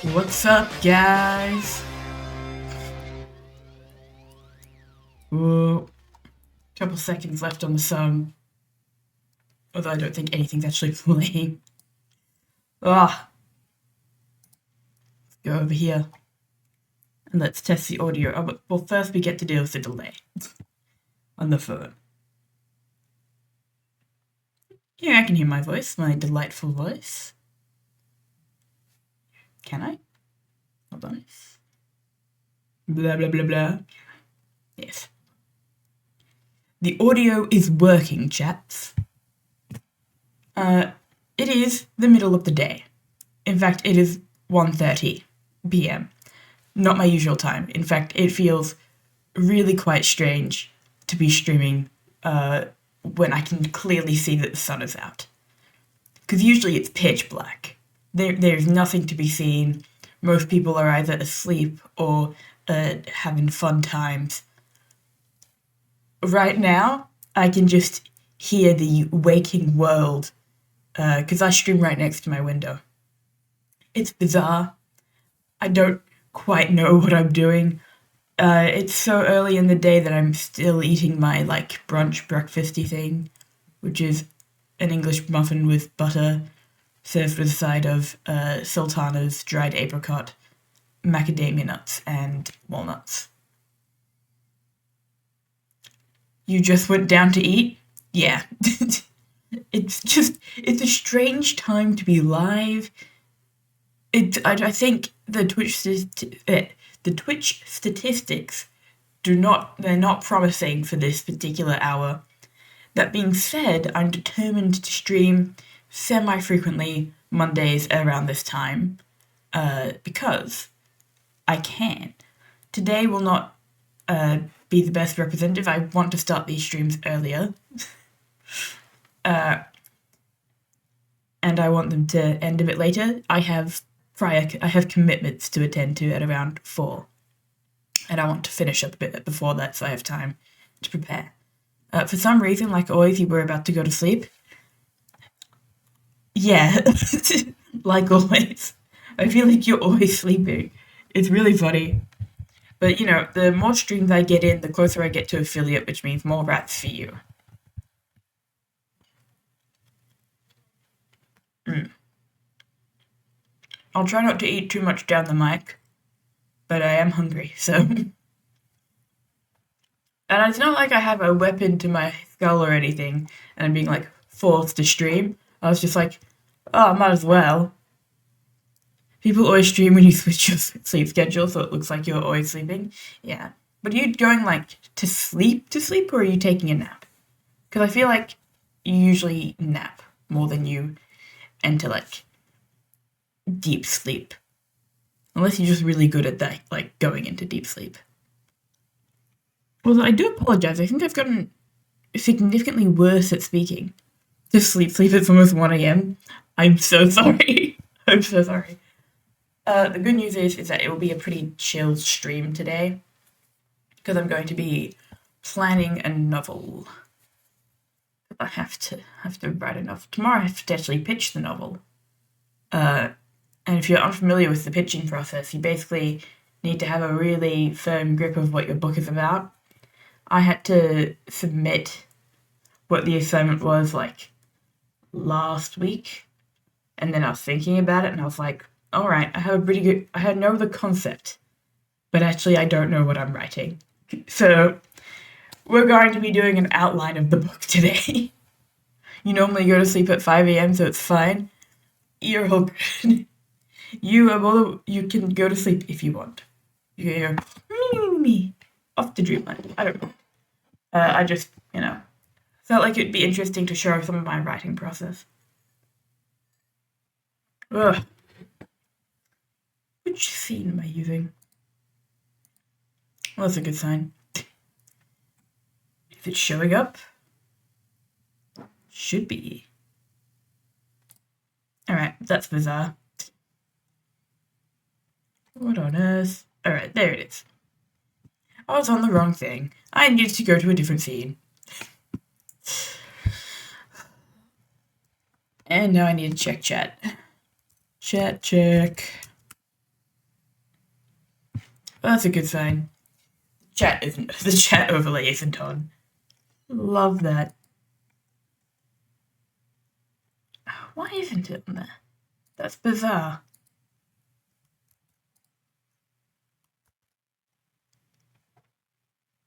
What's up, guys? Ooh, couple seconds left on the song. Although I don't think anything's actually playing. Ah, let's go over here. And let's test the audio. Oh, but, well, first we get to deal with the delay on the phone. Yeah, I can hear my voice, my delightful voice. Can I? Hold on. Blah, blah, blah, blah. Yes. The audio is working, chaps. It is the middle of the day. In fact, it is 1:30 p.m. Not my usual time. In fact, it feels really quite strange to be streaming when I can clearly see that the sun is out. Because usually it's pitch black. There's nothing to be seen. Most people are either asleep or having fun times. Right now, I can just hear the waking world because I stream right next to my window. It's bizarre. I don't quite know what I'm doing. It's so early in the day that I'm still eating my brunch breakfasty thing, which is an English muffin with butter, served with a side of sultanas, dried apricot, macadamia nuts, and walnuts. You just went down to eat? Yeah. It's a strange time to be live. I think the Twitch statistics they're not promising for this particular hour. That being said, I'm determined to stream semi-frequently Mondays around this time, because I can. Today will not be the best representative. I want to start these streams earlier. And I want them to end a bit later. I have commitments to attend to at around 4. And I want to finish up a bit before that so I have time to prepare. For some reason, like always, you were about to go to sleep. Yeah, like always. I feel like you're always sleeping. It's really funny. But, the more streams I get in, the closer I get to affiliate, which means more rats for you. I'll try not to eat too much down the mic, but I am hungry, so. And it's not like I have a weapon to my skull or anything, and I'm being, forced to stream. I was just like, oh, might as well. People always stream when you switch your sleep schedule, so it looks like you're always sleeping. Yeah. But are you going, to sleep, or are you taking a nap? Because I feel like you usually nap more than you enter, deep sleep. Unless you're just really good at that, going into deep sleep. Well, I do apologize. I think I've gotten significantly worse at speaking. To sleep it's almost 1 a.m. I'm so sorry. I'm so sorry. The good news is that it will be a pretty chill stream today, because I'm going to be planning a novel. I have to write a novel. Tomorrow I have to actually pitch the novel. And if you're unfamiliar with the pitching process, you basically need to have a really firm grip of what your book is about. I had to submit what the assignment was, last week, and then I was thinking about it, and I was like, all right, I know the concept, but actually I don't know what I'm writing. So we're going to be doing an outline of the book today. You normally go to sleep at 5 a.m., so it's fine. You're all good. You can go to sleep if you want. You can go, me, off to dreamland. I don't know. I just, felt like it'd be interesting to show some of my writing process. Ugh. Which scene am I using? Well, that's a good sign. If it's showing up, should be. Alright, that's bizarre. What on earth? Alright, there it is. I was on the wrong thing. I needed to go to a different scene. And now I need to check chat. Chat check. Well, that's a good sign. The chat overlay isn't on. Love that. Why isn't it on there? That's bizarre.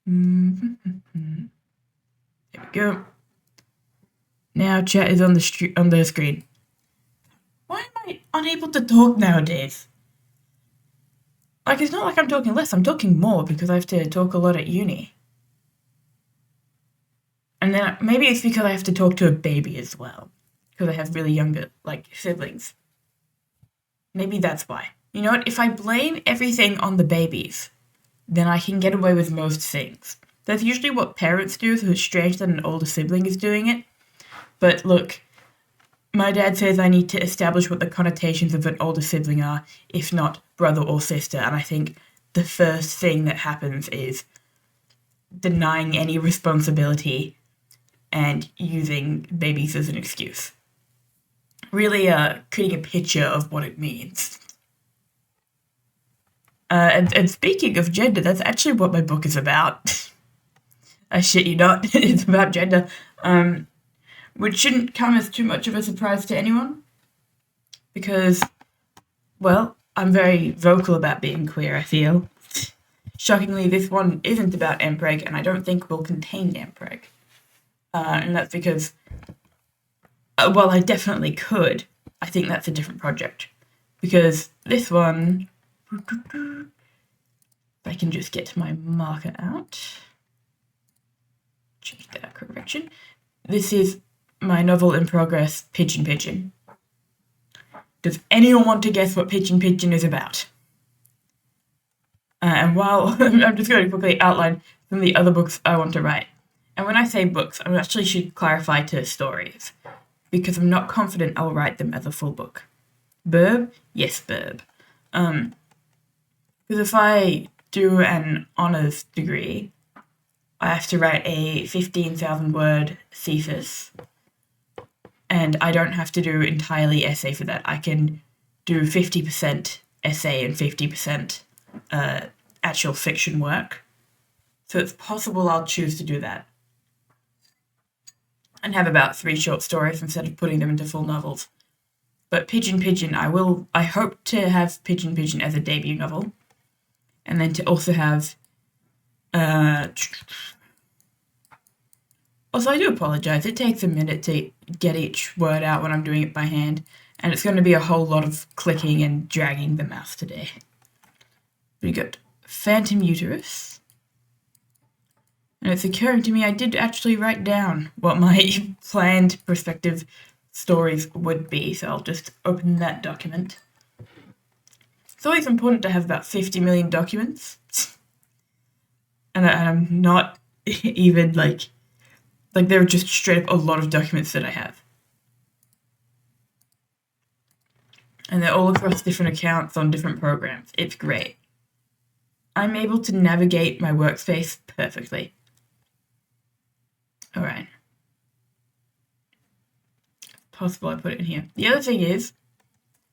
There we go. Now chat is on the screen. Why am I unable to talk nowadays? Like, it's not like I'm talking less, I'm talking more because I have to talk a lot at uni. And then maybe it's because I have to talk to a baby as well, because I have really younger, like, siblings. Maybe that's why. You know what? If I blame everything on the babies, then I can get away with most things. That's usually what parents do, so it's strange that an older sibling is doing it. But look, my dad says I need to establish what the connotations of an older sibling are, if not brother or sister, and I think the first thing that happens is denying any responsibility and using babies as an excuse. Really creating a picture of what it means. And speaking of gender, that's actually what my book is about. I shit you not, it's about gender. Which shouldn't come as too much of a surprise to anyone. Because, well, I'm very vocal about being queer, I feel. Shockingly, this one isn't about mpreg, and I don't think will contain mpreg. And that's because, while I definitely could, I think that's a different project. Because this one, if I can just get my marker out, change that correction. This is my novel in progress, Pigeon Pigeon. Does anyone want to guess what Pigeon Pigeon is about? And while I'm just going to quickly outline some of the other books I want to write. And when I say books, I actually should clarify to stories, because I'm not confident I'll write them as a full book. Burb? Yes, burb. Because if I do an honours degree, I have to write a 15,000 word thesis, and I don't have to do entirely essay for that. I can do 50% essay and 50% actual fiction work. So it's possible I'll choose to do that and have about 3 short stories instead of putting them into full novels. But Pigeon Pigeon, I hope to have Pigeon Pigeon as a debut novel, and then to also have also, I do apologize. It takes a minute to get each word out when I'm doing it by hand, and it's going to be a whole lot of clicking and dragging the mouse today. We got Phantom Uterus. And it's occurring to me I did actually write down what my planned prospective stories would be, so I'll just open that document. It's always important to have about 50 million documents. And I'm not even like there are just straight up a lot of documents that I have. And they're all across different accounts on different programs. It's great. I'm able to navigate my workspace perfectly. All right. Possible I put it in here. The other thing is,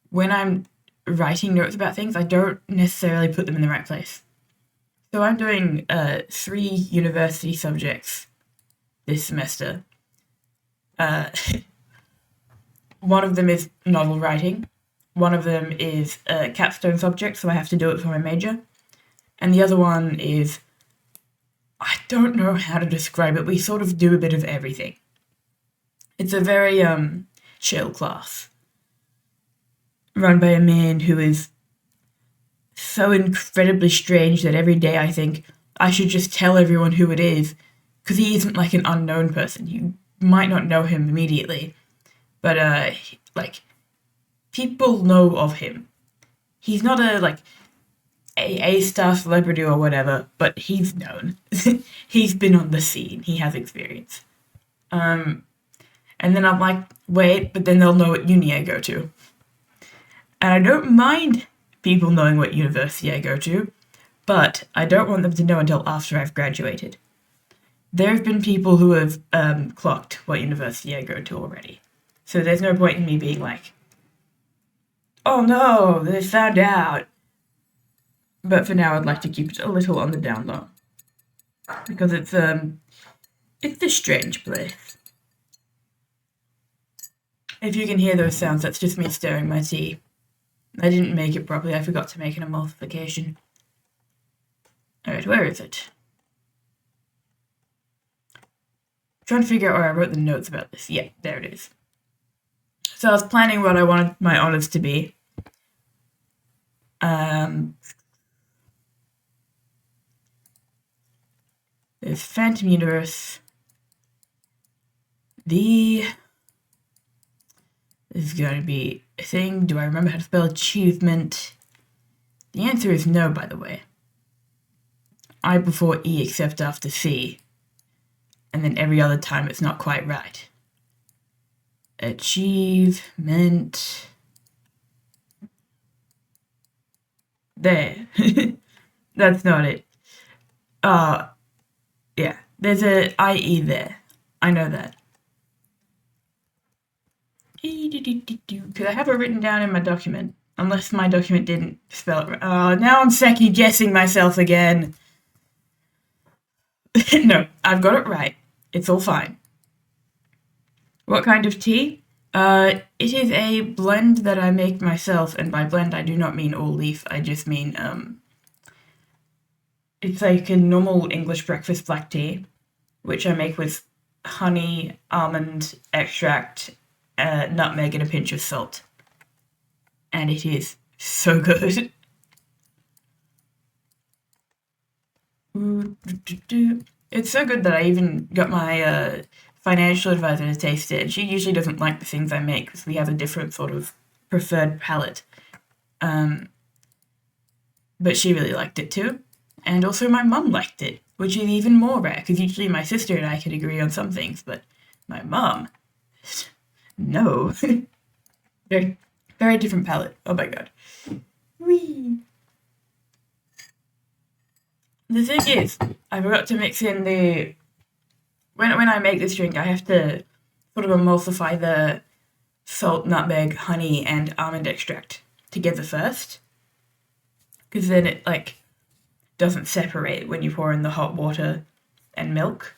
when I'm writing notes about things, I don't necessarily put them in the right place. So I'm doing 3 university subjects this semester. One of them is novel writing. One of them is a capstone subject, so I have to do it for my major. And the other one is, I don't know how to describe it. We sort of do a bit of everything. It's a very chill class, run by a man who is so incredibly strange that every day I think I should just tell everyone who it is, because he isn't like an unknown person. You might not know him immediately, but people know of him. He's not a star celebrity or whatever, but he's known. He's been on the scene. He has experience. And then I'm like, wait, but then they'll know what uni I go to. And I don't mind people knowing what university I go to, but I don't want them to know until after I've graduated. There have been people who have clocked what university I go to already. So there's no point in me being like, oh no, they found out. But for now, I'd like to keep it a little on the down low. Because it's a strange place. If you can hear those sounds, that's just me stirring my tea. I didn't make it properly. I forgot to make an emulsification. Alright, where is it? I'm trying to figure out where I wrote the notes about this. Yeah, there it is. So I was planning what I wanted my honors to be. There's Phantom Universe. This is going to be a thing. Do I remember how to spell achievement? The answer is no, by the way. I before E except after C. And then every other time it's not quite right. Achievement. There. That's not it. Yeah. There's a IE there. I know that. Because I have it written down in my document. Unless my document didn't spell it right. Now I'm second guessing myself again. No, I've got it right. It's all fine. What kind of tea? It is a blend that I make myself, and by blend I do not mean all leaf, I just mean, it's like a normal English breakfast black tea, which I make with honey, almond extract, nutmeg, and a pinch of salt. And it is so good. It's so good that I even got my financial advisor to taste it. She usually doesn't like the things I make because we have a different sort of preferred palate. But she really liked it too. And also my mum liked it, which is even more rare because usually my sister and I could agree on some things, but my mum, no. Very, very different palate. Oh my god. Whee! The thing is, I forgot to mix in the... When I make this drink, I have to sort of emulsify the salt, nutmeg, honey, and almond extract together first. Because then it, doesn't separate when you pour in the hot water and milk.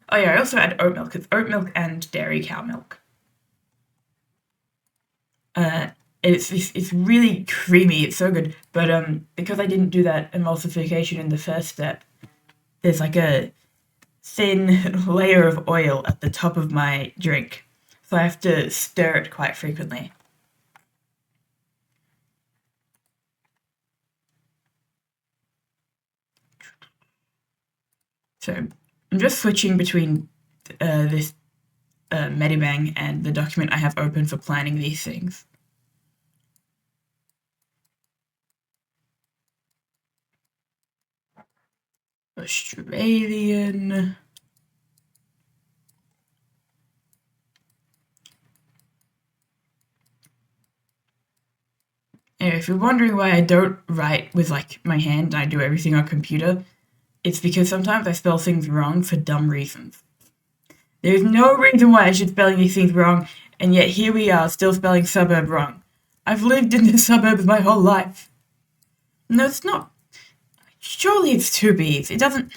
Oh yeah, I also add oat milk. It's oat milk and dairy cow milk. It's really creamy. It's so good. But because I didn't do that emulsification in the first step, there's like a thin layer of oil at the top of my drink. So I have to stir it quite frequently. So I'm just switching between this Medibang and the document I have open for planning these things. Australian. Anyway, if you're wondering why I don't write with my hand and I do everything on computer, it's because sometimes I spell things wrong for dumb reasons. There's no reason why I should spell these things wrong, and yet here we are still spelling suburb wrong. I've lived in the suburbs my whole life. No, it's not. Surely it's two B's. It doesn't...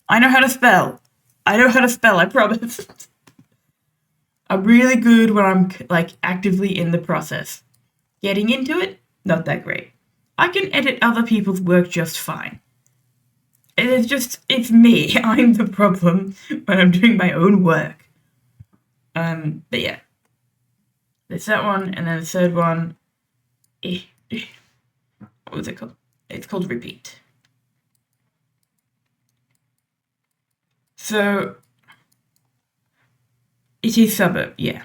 I know how to spell. I promise. I'm really good when I'm, actively in the process. Getting into it, not that great. I can edit other people's work just fine. It's me. I'm the problem when I'm doing my own work. But yeah. There's that one, and then the third one... What was it called? It's called Repeat. So, it is suburb, yeah.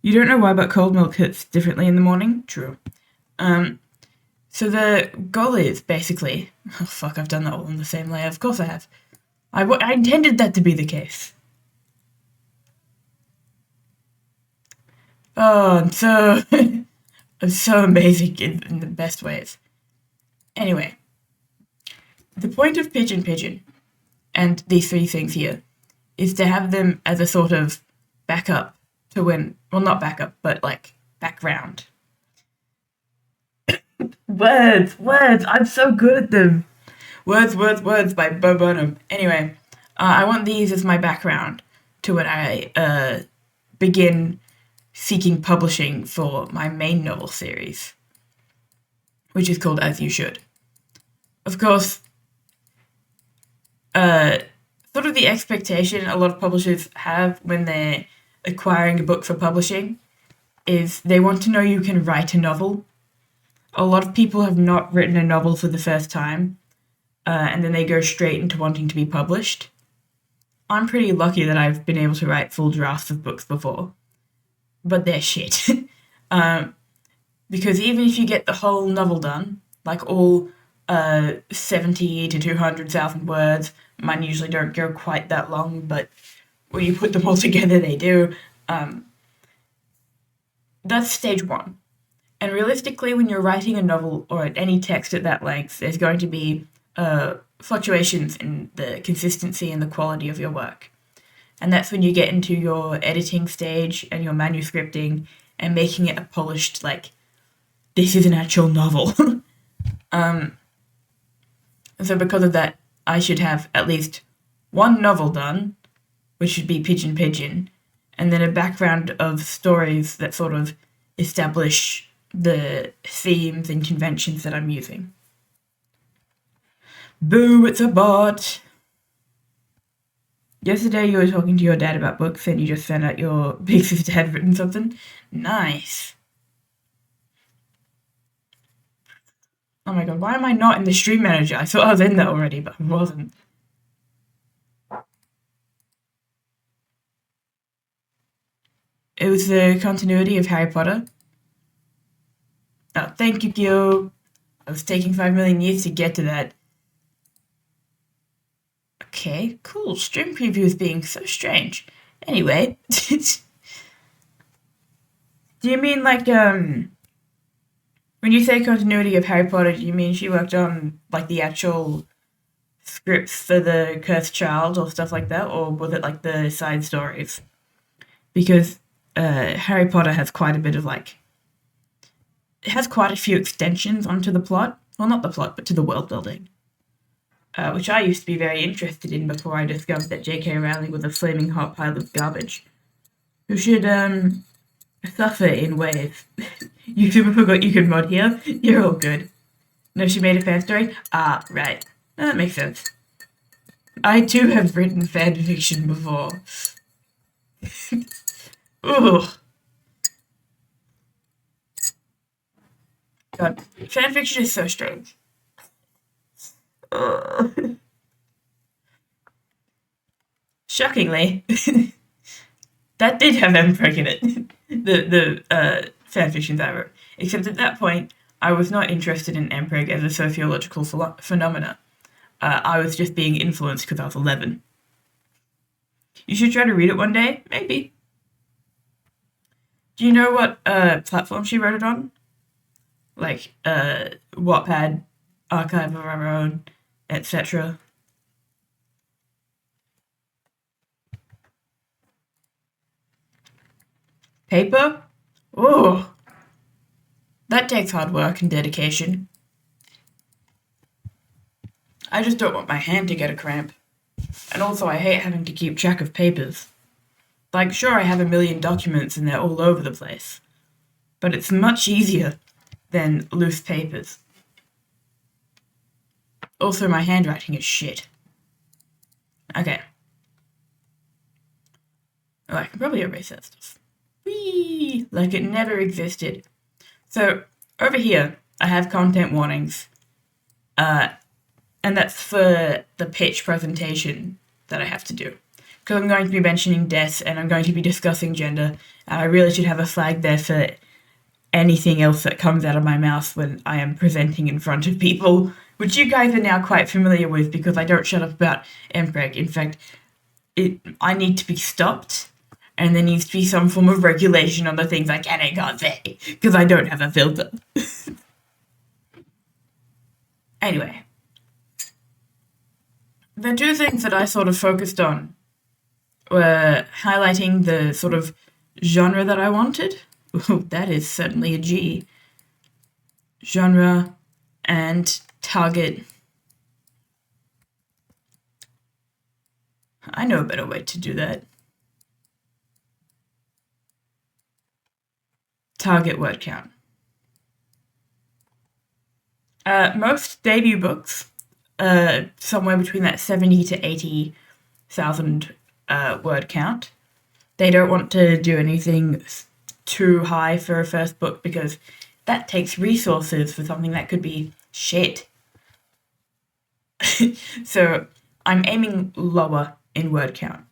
You don't know why, but cold milk hits differently in the morning? True. So the goal is basically... Oh fuck, I've done that all in the same layer. Of course I have. I intended that to be the case. Oh, I'm so... I'm so amazing in the best ways. Anyway. The point of Pigeon and these three things here is to have them as a sort of backup to when... Well, not backup, but, background. Words, I'm so good at them. Words by Bo Burnham. Anyway, I want these as my background to when I begin seeking publishing for my main novel series, which is called As You Should. Of course, sort of the expectation a lot of publishers have when they're acquiring a book for publishing is they want to know you can write a novel. A lot of people have not written a novel for the first time, and then they go straight into wanting to be published. I'm pretty lucky that I've been able to write full drafts of books before, but they're shit. Because even if you get the whole novel done, like all 70 to 200,000 words, mine usually don't go quite that long, but when you put them all together, they do. That's stage one. And realistically, when you're writing a novel or any text at that length, there's going to be fluctuations in the consistency and the quality of your work. And that's when you get into your editing stage and your manuscripting and making it a polished, like, this is an actual novel. So because of that, I should have at least one novel done, which should be Pigeon Pigeon, and then a background of stories that sort of establish the themes and conventions that I'm using. Boo, it's a bot! Yesterday you were talking to your dad about books and you just found out your big sister had written something. Nice. Oh my god, why am I not in the stream manager? I thought I was in there already, but I wasn't. It was the continuity of Harry Potter. Oh, thank you, Kyo. I was taking 5 million years to get to that. Okay, cool. Stream previews being so strange. Anyway. Do you mean like, when you say continuity of Harry Potter, do you mean she worked on, like, the actual scripts for the Cursed Child or stuff like that, or was it, like, the side stories? Because Harry Potter has quite a bit of, like, it has quite a few extensions onto the plot. Well, not the plot, but to the world building. Which I used to be very interested in before I discovered that J.K. Rowling was a flaming hot pile of garbage who should suffer in ways. You super forgot you could mod here? You're all good. No, she made a fan story? Ah, right. That makes sense. I too have written fan fiction before. Ooh. God, fan fiction is so strange. Shockingly, that did have Mpreg in it. the fanfictions I wrote. Except at that point, I was not interested in Mpreg as a sociological phenomena. I was just being influenced because I was 11. You should try to read it one day, maybe. Do you know what platform she wrote it on? Like Wattpad, Archive of Our Own, etc. Paper? Oh, that takes hard work and dedication. I just don't want my hand to get a cramp. And also I hate having to keep track of papers. Like, sure, I have a million documents and they're all over the place. But it's much easier than loose papers. Also, my handwriting is shit. Okay. Oh, I can probably erase that stuff. Whee! Like it never existed. So, over here, I have content warnings. And that's for the pitch presentation that I have to do. Because I'm going to be mentioning death and I'm going to be discussing gender. And I really should have a flag there for anything else that comes out of my mouth when I am presenting in front of people, which you guys are now quite familiar with because I don't shut up about MPreg. In fact, I need to be stopped, and there needs to be some form of regulation on the things I can and can't say, because I don't have a filter. Anyway. The two things that I sort of focused on were highlighting the sort of genre that I wanted. Ooh, that is certainly a G. genre, and target. I know a better way to do that. Target word count. Most debut books, somewhere between that 70 to 80,000 word count. They don't want to do anything too high for a first book because that takes resources for something that could be shit. So I'm aiming lower in word count.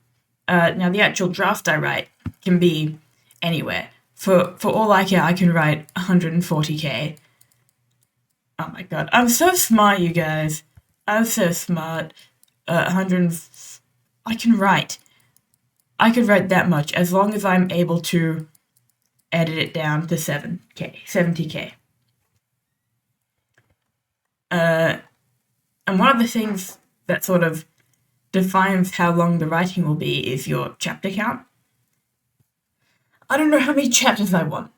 Now the actual draft I write can be anywhere. For all I care, I can write 140k. Oh my god, I'm so smart, you guys. I'm so smart. 100. I can write. I could write that much as long as I'm able to edit it down to 70k. And one of the things that sort of defines how long the writing will be is your chapter count. I don't know how many chapters I want.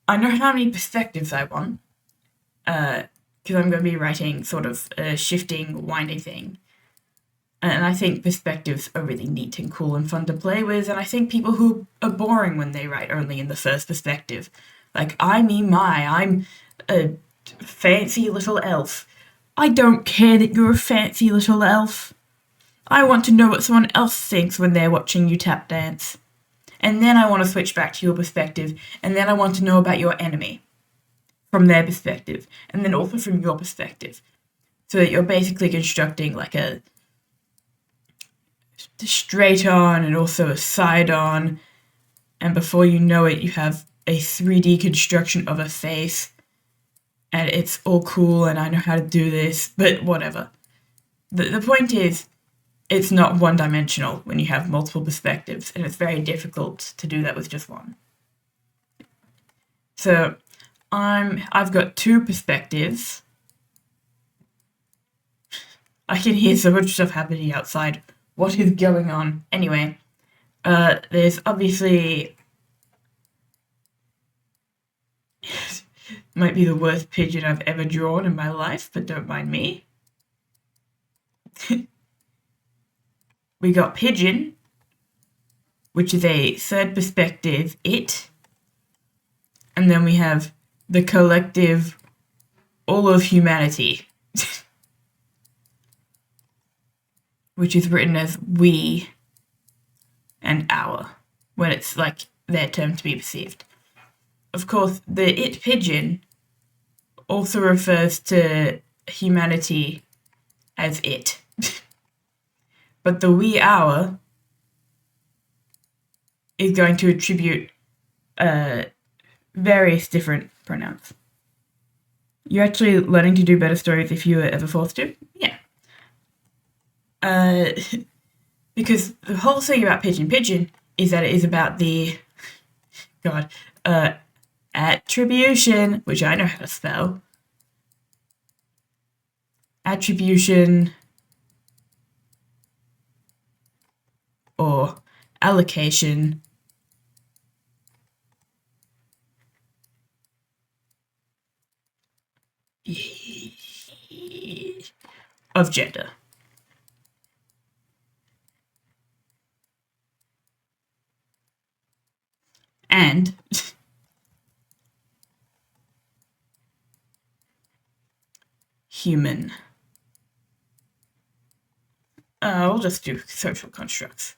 I know how many perspectives I want, because I'm going to be writing sort of a shifting, winding thing. And I think perspectives are really neat and cool and fun to play with, and I think people who are boring when they write only in the first perspective. Like, I'm a fancy little elf. I don't care that you're a fancy little elf. I want to know what someone else thinks when they're watching you tap dance. And then I want to switch back to your perspective, and then I want to know about your enemy from their perspective, and then also from your perspective. So that you're basically constructing like a straight on and also a side on, and before you know it, you have a 3D construction of a face, and it's all cool, and I know how to do this, but whatever. The point is, it's not one-dimensional when you have multiple perspectives, and it's very difficult to do that with just one. So I've got 2 perspectives. I can hear so much stuff happening outside. What is going on? Anyway, there's obviously might be the worst pigeon I've ever drawn in my life, but don't mind me. We got pigeon, which is a third perspective it, and then we have the collective, all of humanity, which is written as we and our, when it's like their term to be perceived. Of course, the it pigeon also refers to humanity as it. But the we our is going to attribute various different pronouns. You're actually learning to do better stories if you were ever forced to? Yeah. Because the whole thing about pigeon is that it is about the attribution, which I know how to spell. Attribution or allocation of gender. And human. We'll just do social constructs.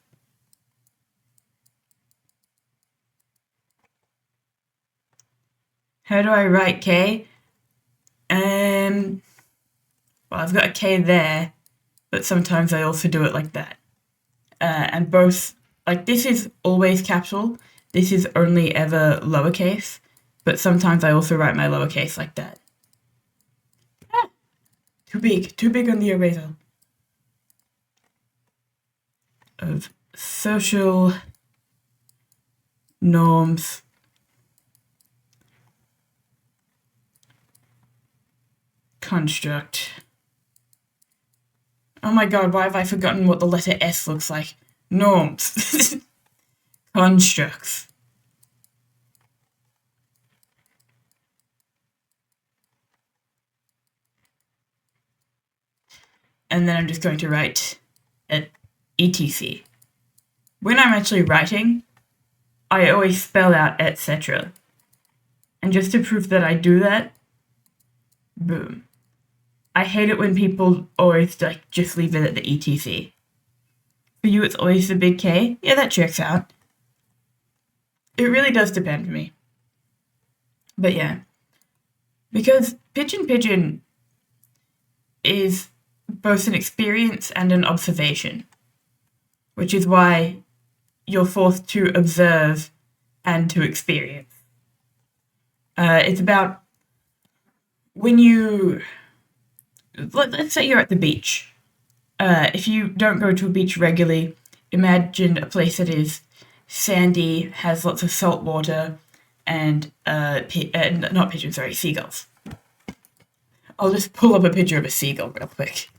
How do I write K? Well, I've got a K there, but sometimes I also do it like that. And both, like, this is always capital, this is only ever lowercase, but sometimes I also write my lowercase like that. Too big on the eraser. Of social norms construct. Oh my god, why have I forgotten what the letter S looks like? Norms. Constructs. and then I'm just going to write etc. When I'm actually writing, I always spell out etc. And just to prove that I do that, boom. I hate it when people always just leave it at the etc. For you, it's always the big K. Yeah, that checks out. It really does depend for me. But yeah, because pigeon is both an experience and an observation, which is why you're forced to observe and to experience. It's about when let's say you're at the beach. If you don't go to a beach regularly, imagine a place that is sandy, has lots of salt water, and seagulls. I'll just pull up a picture of a seagull real quick.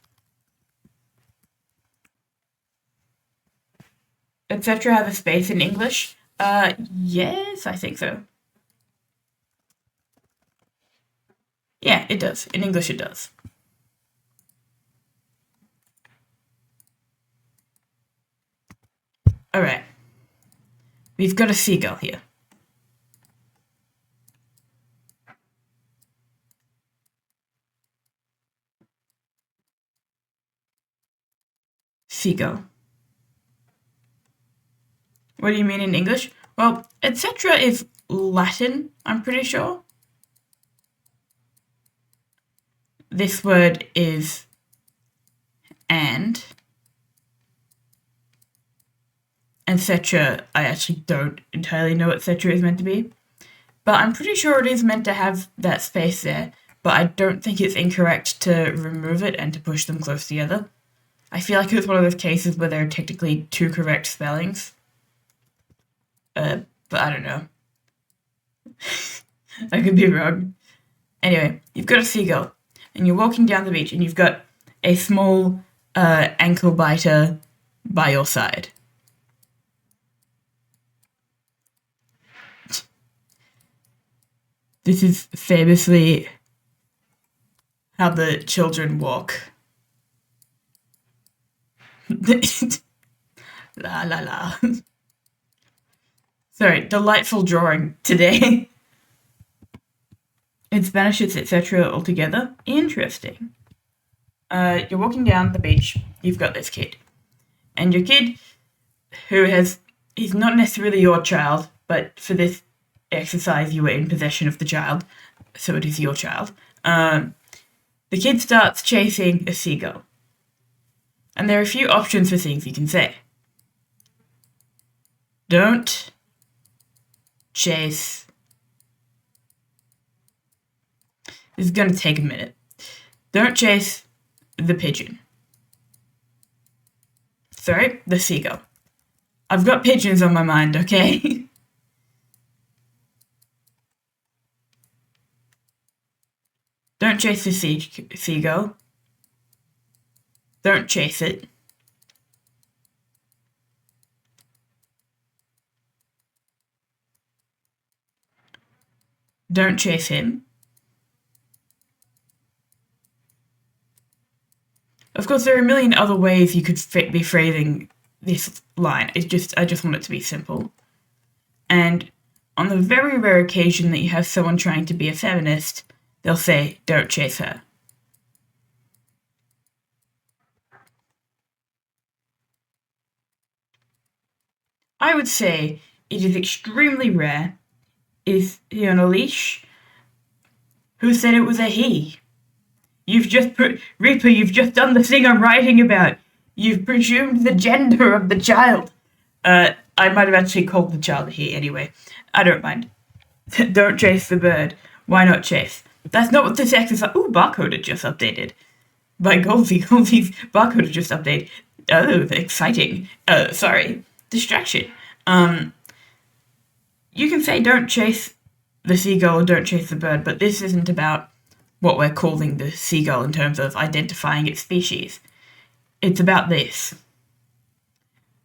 Etc. have a space in English? Yes, I think so. Yeah, it does. In English, it does. Alright. We've got a seagull here. Seagull. What do you mean in English? Well, etc. is Latin, I'm pretty sure. This word is and. Etc. I actually don't entirely know what etc. is meant to be. But I'm pretty sure it is meant to have that space there. But I don't think it's incorrect to remove it and to push them close together. I feel like it's one of those cases where there are technically two correct spellings. But I don't know. I could be wrong. Anyway, you've got a seagull, and you're walking down the beach, and you've got a small ankle biter by your side. This is famously how the children walk. La la la. Sorry, delightful drawing today. In Spanish, it's etc. altogether. Interesting. You're walking down the beach. You've got this kid. And your kid, he's not necessarily your child, but for this exercise, you were in possession of the child, so it is your child. The kid starts chasing a seagull. And there are a few options for things you can say. Don't chase. This is going to take a minute. Don't chase the pigeon. Sorry, the seagull. I've got pigeons on my mind, okay? Don't chase the seagull. Don't chase it. Don't chase him. Of course, there are a million other ways you could be phrasing this line. I just want it to be simple. And on the very rare occasion that you have someone trying to be a feminist, they'll say, don't chase her. I would say it is extremely rare. Is he on a leash? Who said it was a he? Reaper, you've just done the thing I'm writing about. You've presumed the gender of the child. I might have actually called the child a he anyway. I don't mind. Don't chase the bird. Why not chase? That's not what this exercise... Ooh, barcode had just updated. By Goldie's barcode had just updated. Oh, exciting. Sorry. Distraction. You can say don't chase the seagull or don't chase the bird, but this isn't about what we're calling the seagull in terms of identifying its species. It's about this.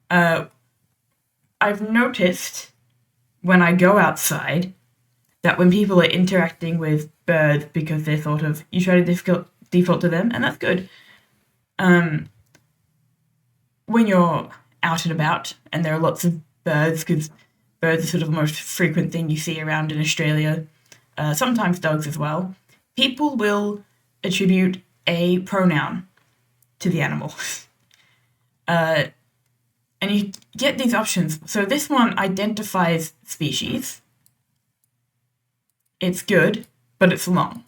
I've noticed when I go outside that when people are interacting with birds because they're you try to default to them, and that's good. When you're out and about, and there are lots of birds, because birds are sort of the most frequent thing you see around in Australia, sometimes dogs as well, people will attribute a pronoun to the animal. And you get these options. So this one identifies species. It's good, but it's long.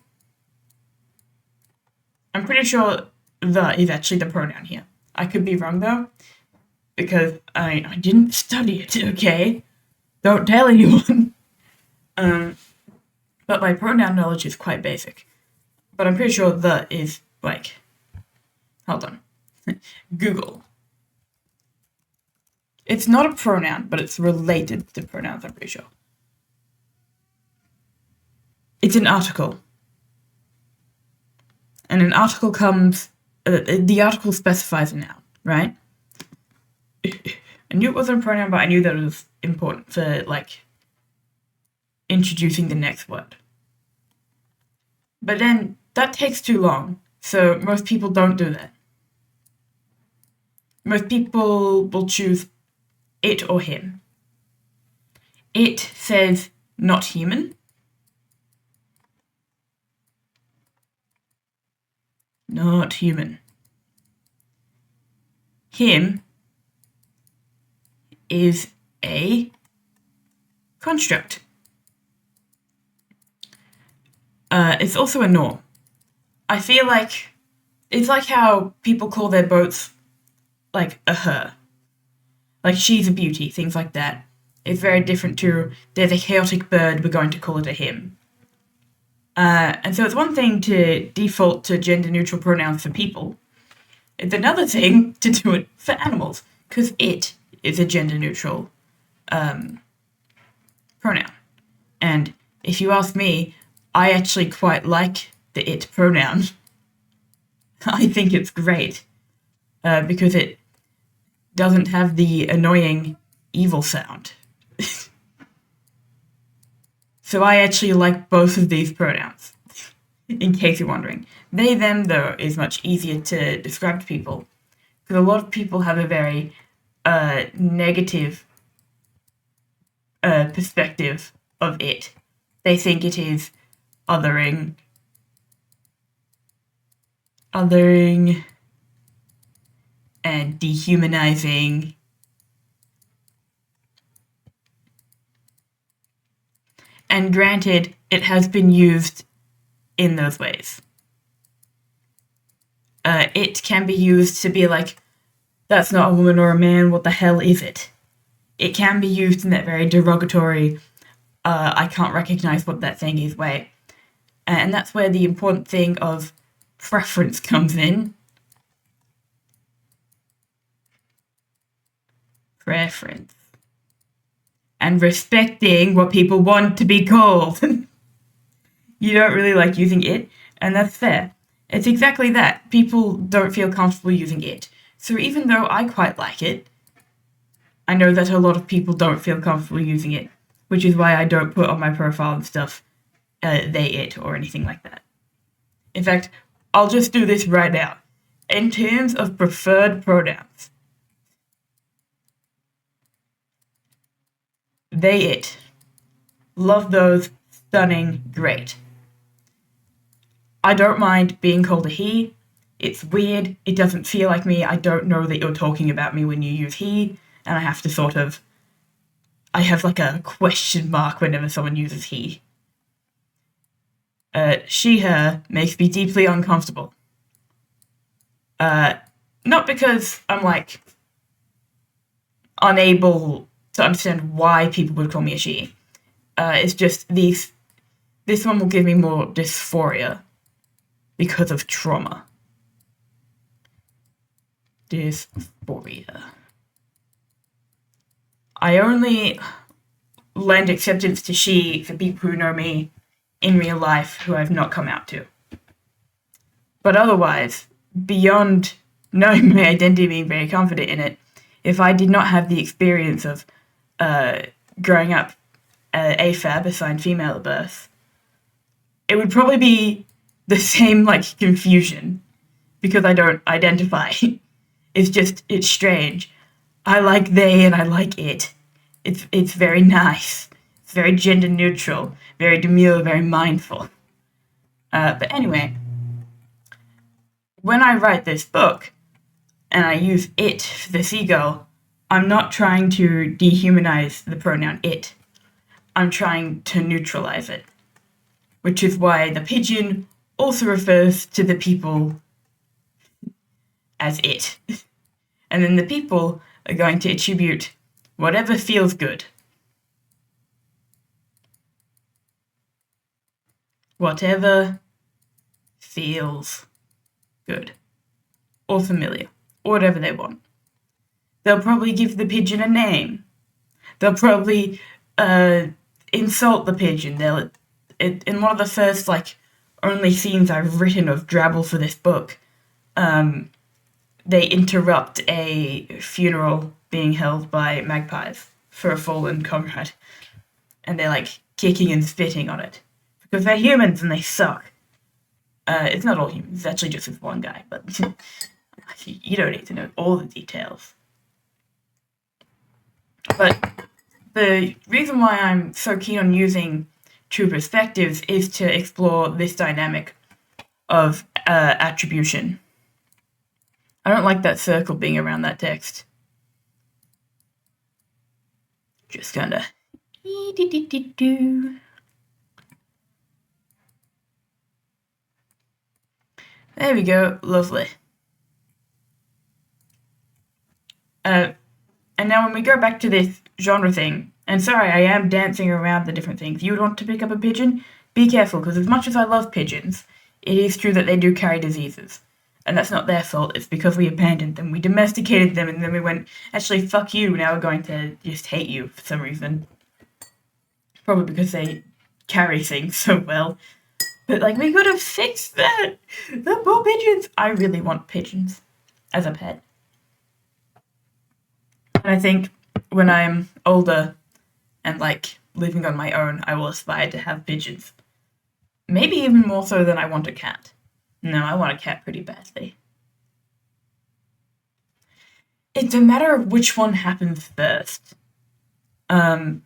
I'm pretty sure the is actually the pronoun here. I could be wrong though, because I didn't study it, okay? Don't tell anyone. But my pronoun knowledge is quite basic. But I'm pretty sure the is like, hold on. Google. It's not a pronoun, but it's related to pronouns, I'm pretty sure. It's an article. And an article comes, the article specifies a noun, right? I knew it wasn't a pronoun, but I knew that it was important for, like, introducing the next word. But then that takes too long, so most people don't do that. Most people will choose it or him. It says not human. Not human. Him is a construct. It's also a norm. I feel like it's like how people call their boats like a her. Like she's a beauty, things like that. It's very different to there's a chaotic bird, we're going to call it a him. And so it's one thing to default to gender neutral pronouns for people. It's another thing to do it for animals, because it is a gender neutral pronoun. And if you ask me, I actually quite like the it pronoun. I think it's great because it doesn't have the annoying evil sound. So I actually like both of these pronouns, in case you're wondering. They, them, though, is much easier to describe to people, because a lot of people have a very negative perspective of it. They think it is othering, and dehumanizing. And granted, it has been used in those ways. It can be used to be like, that's not a woman or a man, what the hell is it? It can be used in that very derogatory, I can't recognize what that thing is way. And that's where the important thing of preference comes in. Preference. And respecting what people want to be called. You don't really like using it, and that's fair. It's exactly that. People don't feel comfortable using it. So even though I quite like it, I know that a lot of people don't feel comfortable using it, which is why I don't put on my profile and stuff, they, it, or anything like that. In fact, I'll just do this right now. In terms of preferred pronouns, they, it. Love those. Stunning. Great. I don't mind being called a he. It's weird. It doesn't feel like me. I don't know that you're talking about me when you use he, and I have to sort of... I have like a question mark whenever someone uses he. She, her makes me deeply uncomfortable. Not because I'm like unable to understand why people would call me a she. It's just this one will give me more dysphoria because of trauma. Dysphoria. I only lend acceptance to she for people who know me in real life who I've not come out to. But otherwise, beyond knowing my identity, being very confident in it, if I did not have the experience of growing up AFAB, assigned female at birth, it would probably be the same, like, confusion because I don't identify. It's strange. I like they and I like it. It's very nice. It's very gender neutral, very demure, very mindful. But anyway, when I write this book and I use it for the seagull, I'm not trying to dehumanize the pronoun it. I'm trying to neutralize it, which is why the pigeon also refers to the people as it. And then the people are going to attribute whatever feels good. Whatever feels good. Or familiar. Or whatever they want. They'll probably give the pigeon a name. They'll probably insult the pigeon. In one of the first, only scenes I've written of Drabble for this book, they interrupt a funeral being held by magpies for a fallen comrade. And they're, kicking and spitting on it. Because they're humans and they suck. It's not all humans, it's actually just this one guy, but you don't need to know all the details. But the reason why I'm so keen on using two perspectives is to explore this dynamic of attribution. I don't like that circle being around that text. Just kinda... There we go, lovely. And now when we go back to this genre thing, and sorry, I am dancing around the different things. You would want to pick up a pigeon? Be careful, because as much as I love pigeons, it is true that they do carry diseases. And that's not their fault, it's because we abandoned them. We domesticated them, and then we went, actually, fuck you, now we're going to just hate you for some reason. Probably because they carry things so well. But, we could have fixed that! The poor pigeons! I really want pigeons as a pet. And I think when I'm older and, living on my own, I will aspire to have pigeons. Maybe even more so than I want a cat. No, I want a cat pretty badly. It's a matter of which one happens first. And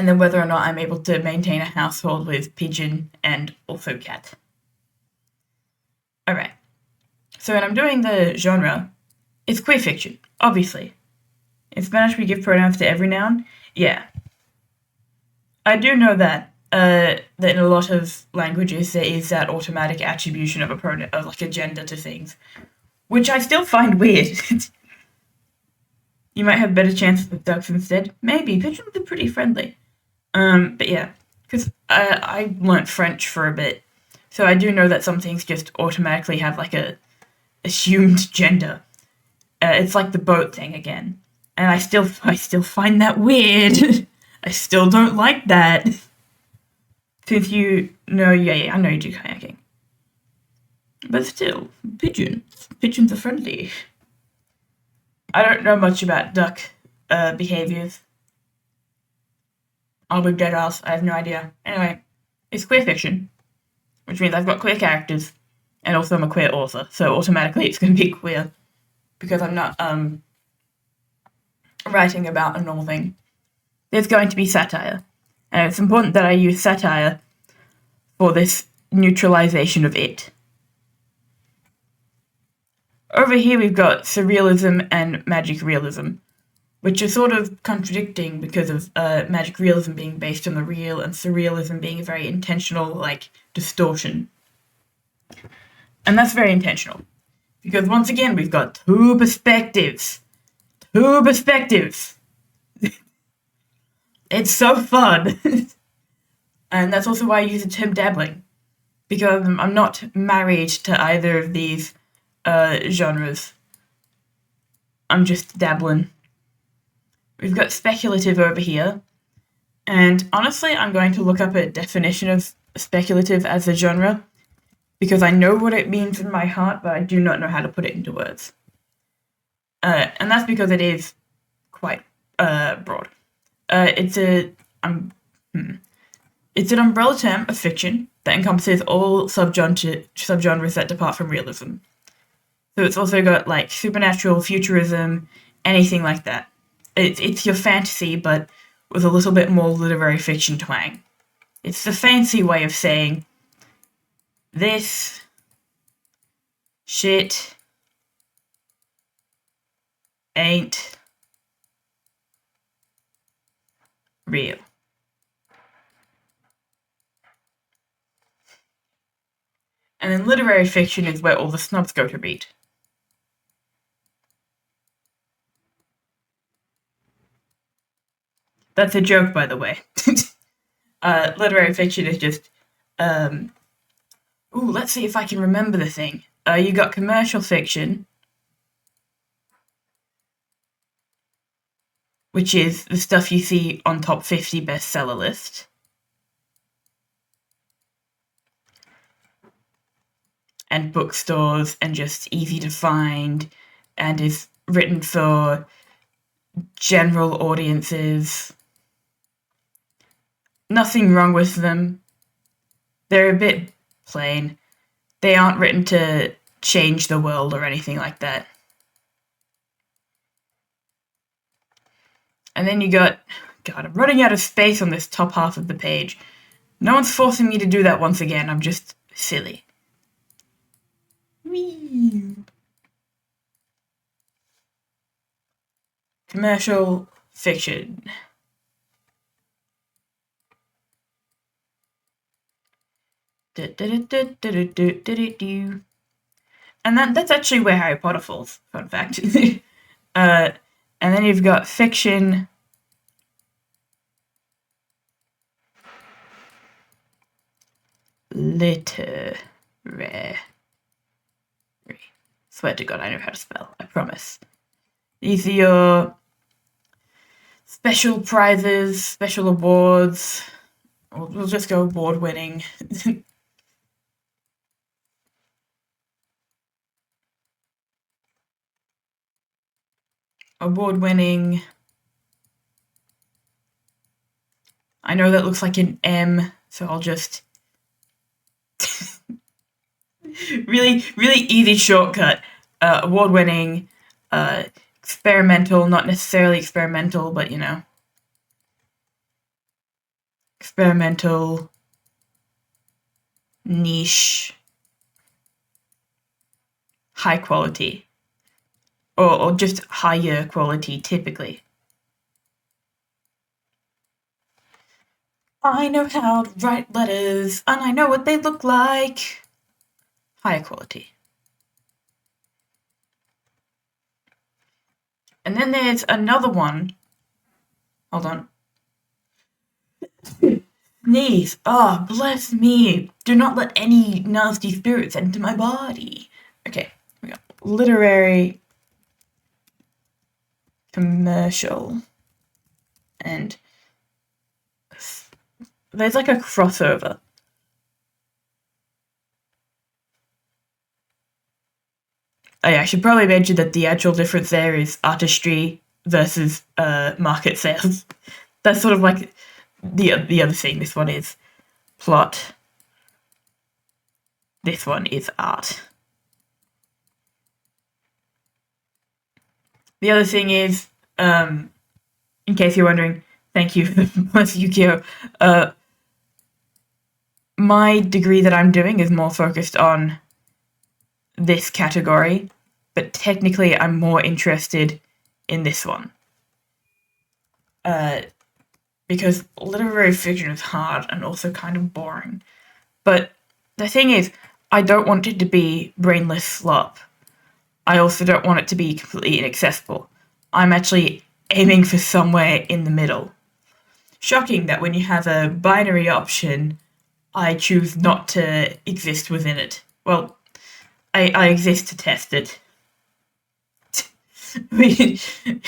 then whether or not I'm able to maintain a household with pigeon and also cat. Alright. So when I'm doing the genre, it's queer fiction, obviously. In Spanish, we give pronouns to every noun. Yeah. I do know that in a lot of languages there is that automatic attribution of a pronoun, of a gender to things, which I still find weird. You might have better chances with ducks instead. Maybe. Pigeons are pretty friendly. But yeah, because I learnt French for a bit, so I do know that some things just automatically have a assumed gender. It's like the boat thing again. And I still find that weird. I still don't like that. Since I know you do kayaking. But still, pigeons are friendly. I don't know much about duck behaviors. I'll be dead ass, I have no idea. Anyway, it's queer fiction, which means I've got queer characters, and also I'm a queer author, so automatically it's going to be queer, because I'm not, writing about a normal thing. There's going to be satire, and it's important that I use satire for this neutralization of it. Over here we've got surrealism and magic realism, which are sort of contradicting because of magic realism being based on the real and surrealism being a very intentional, distortion. And that's very intentional. Because once again, we've got two perspectives. Two perspectives! It's so fun! And that's also why I use the term dabbling. Because I'm not married to either of these genres. I'm just dabbling. We've got speculative over here. And honestly, I'm going to look up a definition of speculative as a genre, because I know what it means in my heart, but I do not know how to put it into words. And that's because it is quite broad. It's an umbrella term of fiction that encompasses all subgenres that depart from realism. So it's also got like supernatural, futurism, anything like that. It's your fantasy, but with a little bit more literary fiction twang. It's the fancy way of saying this shit ain't real. And then literary fiction is where all the snobs go to read. That's a joke, by the way. Literary fiction is just, let's see if I can remember the thing. You got commercial fiction, which is the stuff you see on top 50 bestseller list. And bookstores, and just easy to find, and is written for general audiences. Nothing wrong with them. They're a bit plain. They aren't written to change the world or anything like that. And then you got... God, I'm running out of space on this top half of the page. No one's forcing me to do that once again. I'm just silly. Whee! Commercial fiction. And that's actually where Harry Potter falls, fun fact. And then you've got fiction. Literary. Swear to God, I know how to spell, I promise. These are your special prizes, special awards. We'll just go award-winning. Award-winning. I know that looks like an M, so I'll just... really easy shortcut. Award-winning, experimental, not necessarily experimental, but you know. Experimental, niche, high quality. Or just higher quality, typically. I know how to write letters, and I know what they look like. High quality. And then there's another one. Hold on. Sneeze. Oh, bless me. Do not let any nasty spirits enter my body. Okay, we got literary, commercial, and there's like a crossover. Oh yeah, I should probably mention that the actual difference there is artistry versus market sales. That's sort of like the other thing. This one is plot. This one is art. The other thing is, in case you're wondering, thank you for the plus Yukio. My degree that I'm doing is more focused on this category, but technically I'm more interested in this one. Because literary fiction is hard and also kind of boring. But the thing is, I don't want it to be brainless slop. I also don't want it to be completely inaccessible. I'm actually aiming for somewhere in the middle. Shocking that when you have a binary option, I choose not to exist within it. Well, I exist to test it. It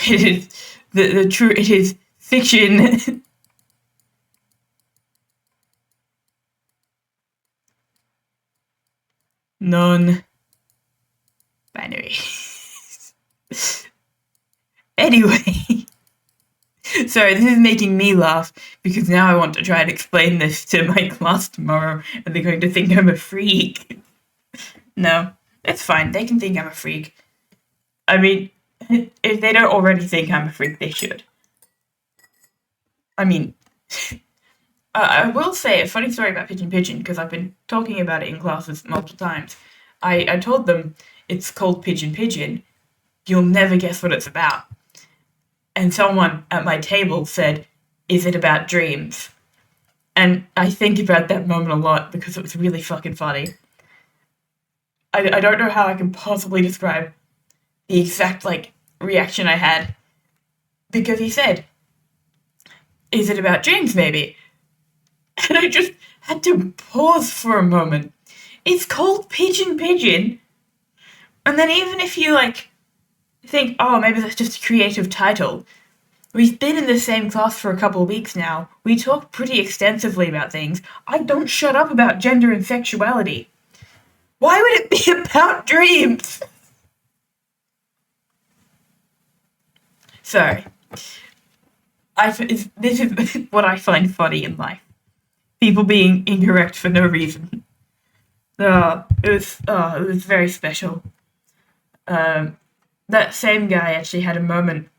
is the true. It is fiction. Non-binary. Anyway, sorry, this is making me laugh because now I want to try and explain this to my class tomorrow, and they're going to think I'm a freak. No, It's fine. They can think I'm a freak. I mean, if they don't already think I'm a freak, they should. I mean, I will say a funny story about Pigeon Pigeon, because I've been talking about it in classes multiple times. I told them it's called Pigeon Pigeon. You'll never guess what it's about. And someone at my table said, "Is it about dreams?" And I think about that moment a lot because it was really fucking funny. I don't know how I can possibly describe the exact, reaction I had. Because he said, "Is it about dreams, maybe?" And I just had to pause for a moment. It's called Pigeon Pigeon. And then even if you, think, oh, maybe that's just a creative title, we've been in the same class for a couple of weeks now. We talk pretty extensively about things. I don't shut up about gender and sexuality. Why would it be about dreams? Sorry. This is what I find funny in life. People being incorrect for no reason. It was very special. That same guy actually had a moment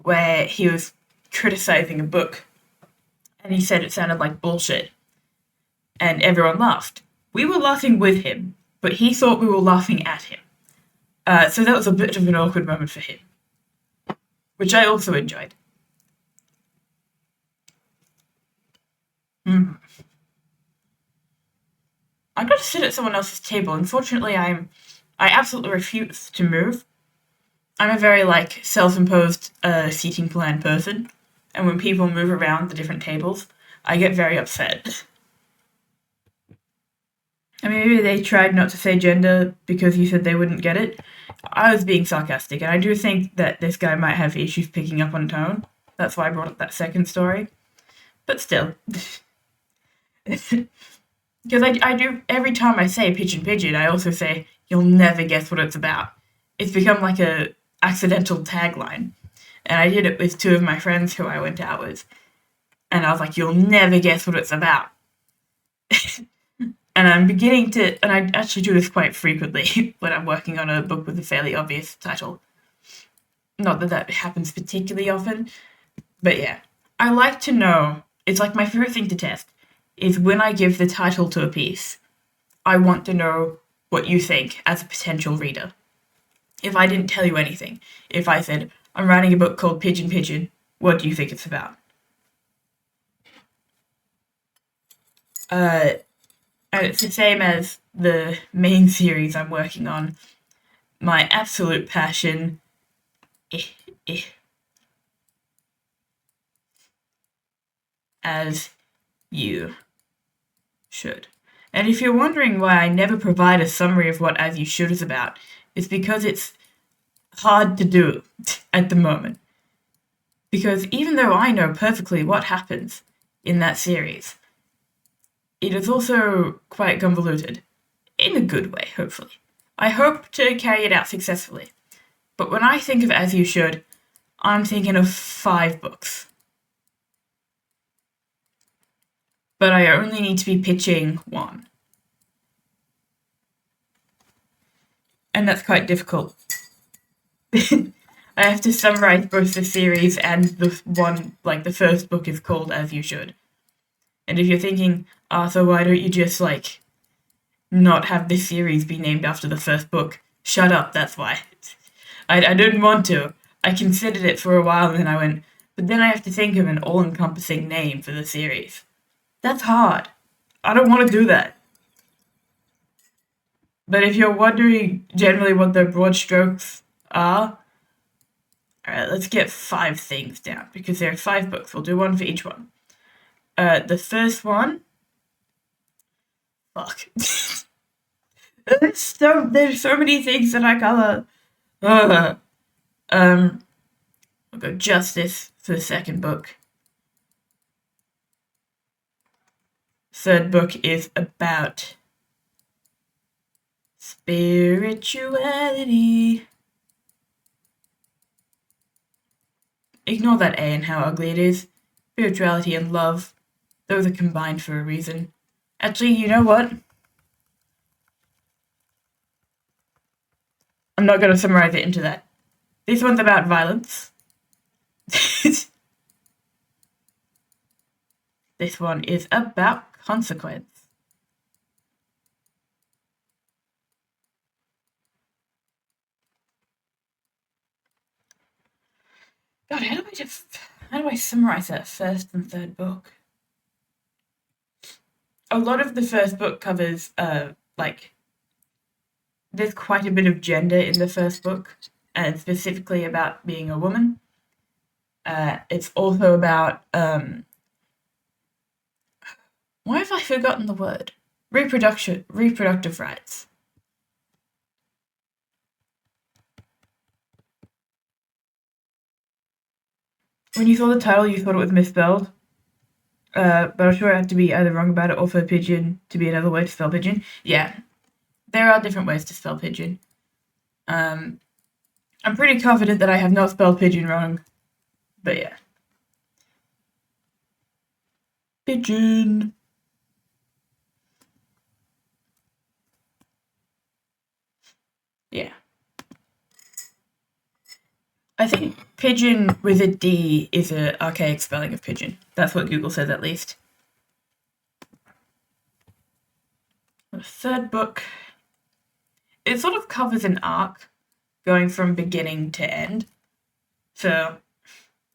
where he was criticizing a book, and he said it sounded like bullshit, and everyone laughed. We were laughing with him, but he thought we were laughing at him. So that was a bit of an awkward moment for him, which I also enjoyed. I got to sit at someone else's table. Unfortunately, I absolutely refuse to move. I'm a very, self-imposed seating plan person, and when people move around the different tables, I get very upset. I mean, maybe they tried not to say gender because you said they wouldn't get it. I was being sarcastic, and I do think that this guy might have issues picking up on tone. That's why I brought up that second story. But still. Because I do, every time I say Pigeon Pigeon, I also say, "You'll never guess what it's about." It's become like a accidental tagline. And I did it with two of my friends who I went out with. And I was like, "You'll never guess what it's about." And I'm beginning to, and I actually do this quite frequently when I'm working on a book with a fairly obvious title. Not that that happens particularly often, but yeah. I like to know, it's like my favorite thing to test, is when I give the title to a piece, I want to know what you think as a potential reader. If I didn't tell you anything, if I said, "I'm writing a book called Pigeon Pigeon, what do you think it's about?" And it's the same as the main series I'm working on. My absolute passion, as you should. And if you're wondering why I never provide a summary of what As You Should is about, it's because it's hard to do at the moment. Because even though I know perfectly what happens in that series, it is also quite convoluted. In a good way, hopefully. I hope to carry it out successfully. But when I think of As You Should, I'm thinking of 5 books. But I only need to be pitching 1. And that's quite difficult. I have to summarize both the series and the one, the first book is called As You Should. And if you're thinking, Arthur, why don't you just, not have this series be named after the first book? Shut up, that's why. I didn't want to. I considered it for a while and then I went, but then I have to think of an all-encompassing name for the series. That's hard. I don't want to do that. But if you're wondering generally what the broad strokes are, alright, let's get 5 things down, because there are 5 books. We'll do one for each one. The first one... Fuck. There's so many things that I cover. I'll go Justice for the second book. Third book is about spirituality. Ignore that A and how ugly it is. Spirituality and love, those are combined for a reason. Actually, you know what? I'm not going to summarize it into that. This one's about violence. This one is about consequence. God, how do I summarize that first and third book? A lot of the first book covers, there's quite a bit of gender in the first book, and specifically about being a woman. It's also about, why have I forgotten the word? Reproductive rights. When you saw the title, you thought it was misspelled. But I'm sure I have to be either wrong about it or for pigeon to be another way to spell pigeon. Yeah, there are different ways to spell pigeon. I'm pretty confident that I have not spelled pigeon wrong, but yeah. Pigeon. Yeah. I think pigeon with a D is an archaic spelling of pigeon. That's what Google says, at least. The third book, it sort of covers an arc going from beginning to end. So,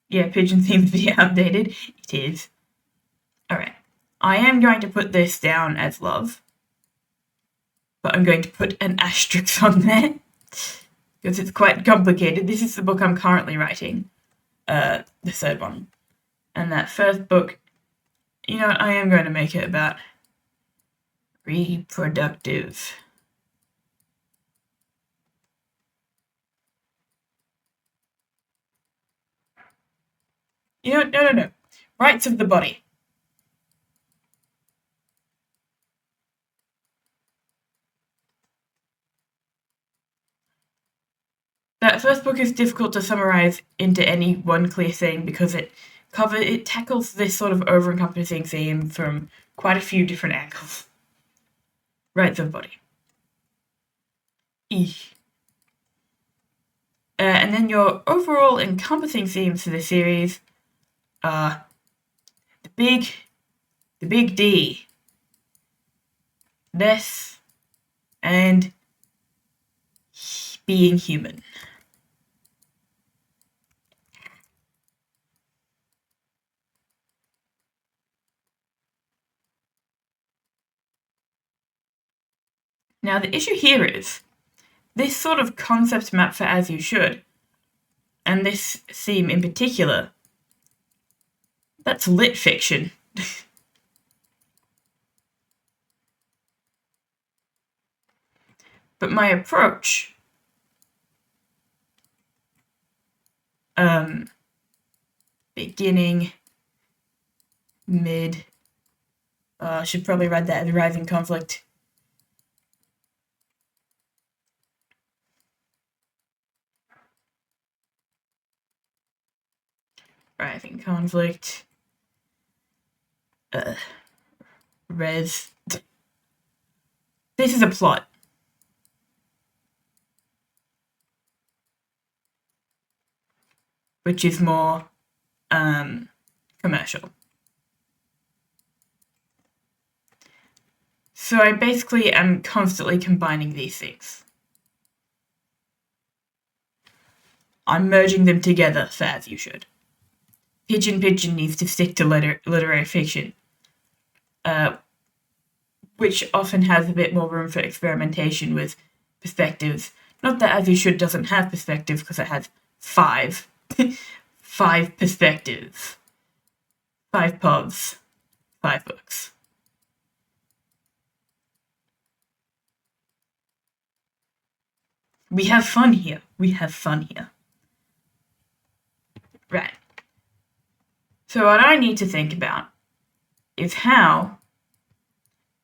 yeah, pigeon seems to be outdated. It is. Alright. I am going to put this down as love, but I'm going to put an asterisk on there because it's quite complicated. This is the book I'm currently writing, the third one. And that first book, you know, I am going to make it about reproductive. You know, no. Rights of the body. That first book is difficult to summarize into any one clear thing because it tackles this sort of over-encompassing theme from quite a few different angles. Rights of body. And then your overall encompassing themes for the series are the big D, this, and being human. Now the issue here is, this sort of concept map for As You Should, and this theme in particular, that's lit fiction. But my approach, beginning, mid, should probably write that as rising conflict. Rising conflict. Res. This is a plot. Which is more commercial. So I basically am constantly combining these things. I'm merging them together for As You Should. Pigeon needs to stick to literary fiction, which often has a bit more room for experimentation with perspectives. Not that As You Should doesn't have perspectives, because it has 5 perspectives, 5 pubs, 5 books. We have fun here. Right. So what I need to think about is how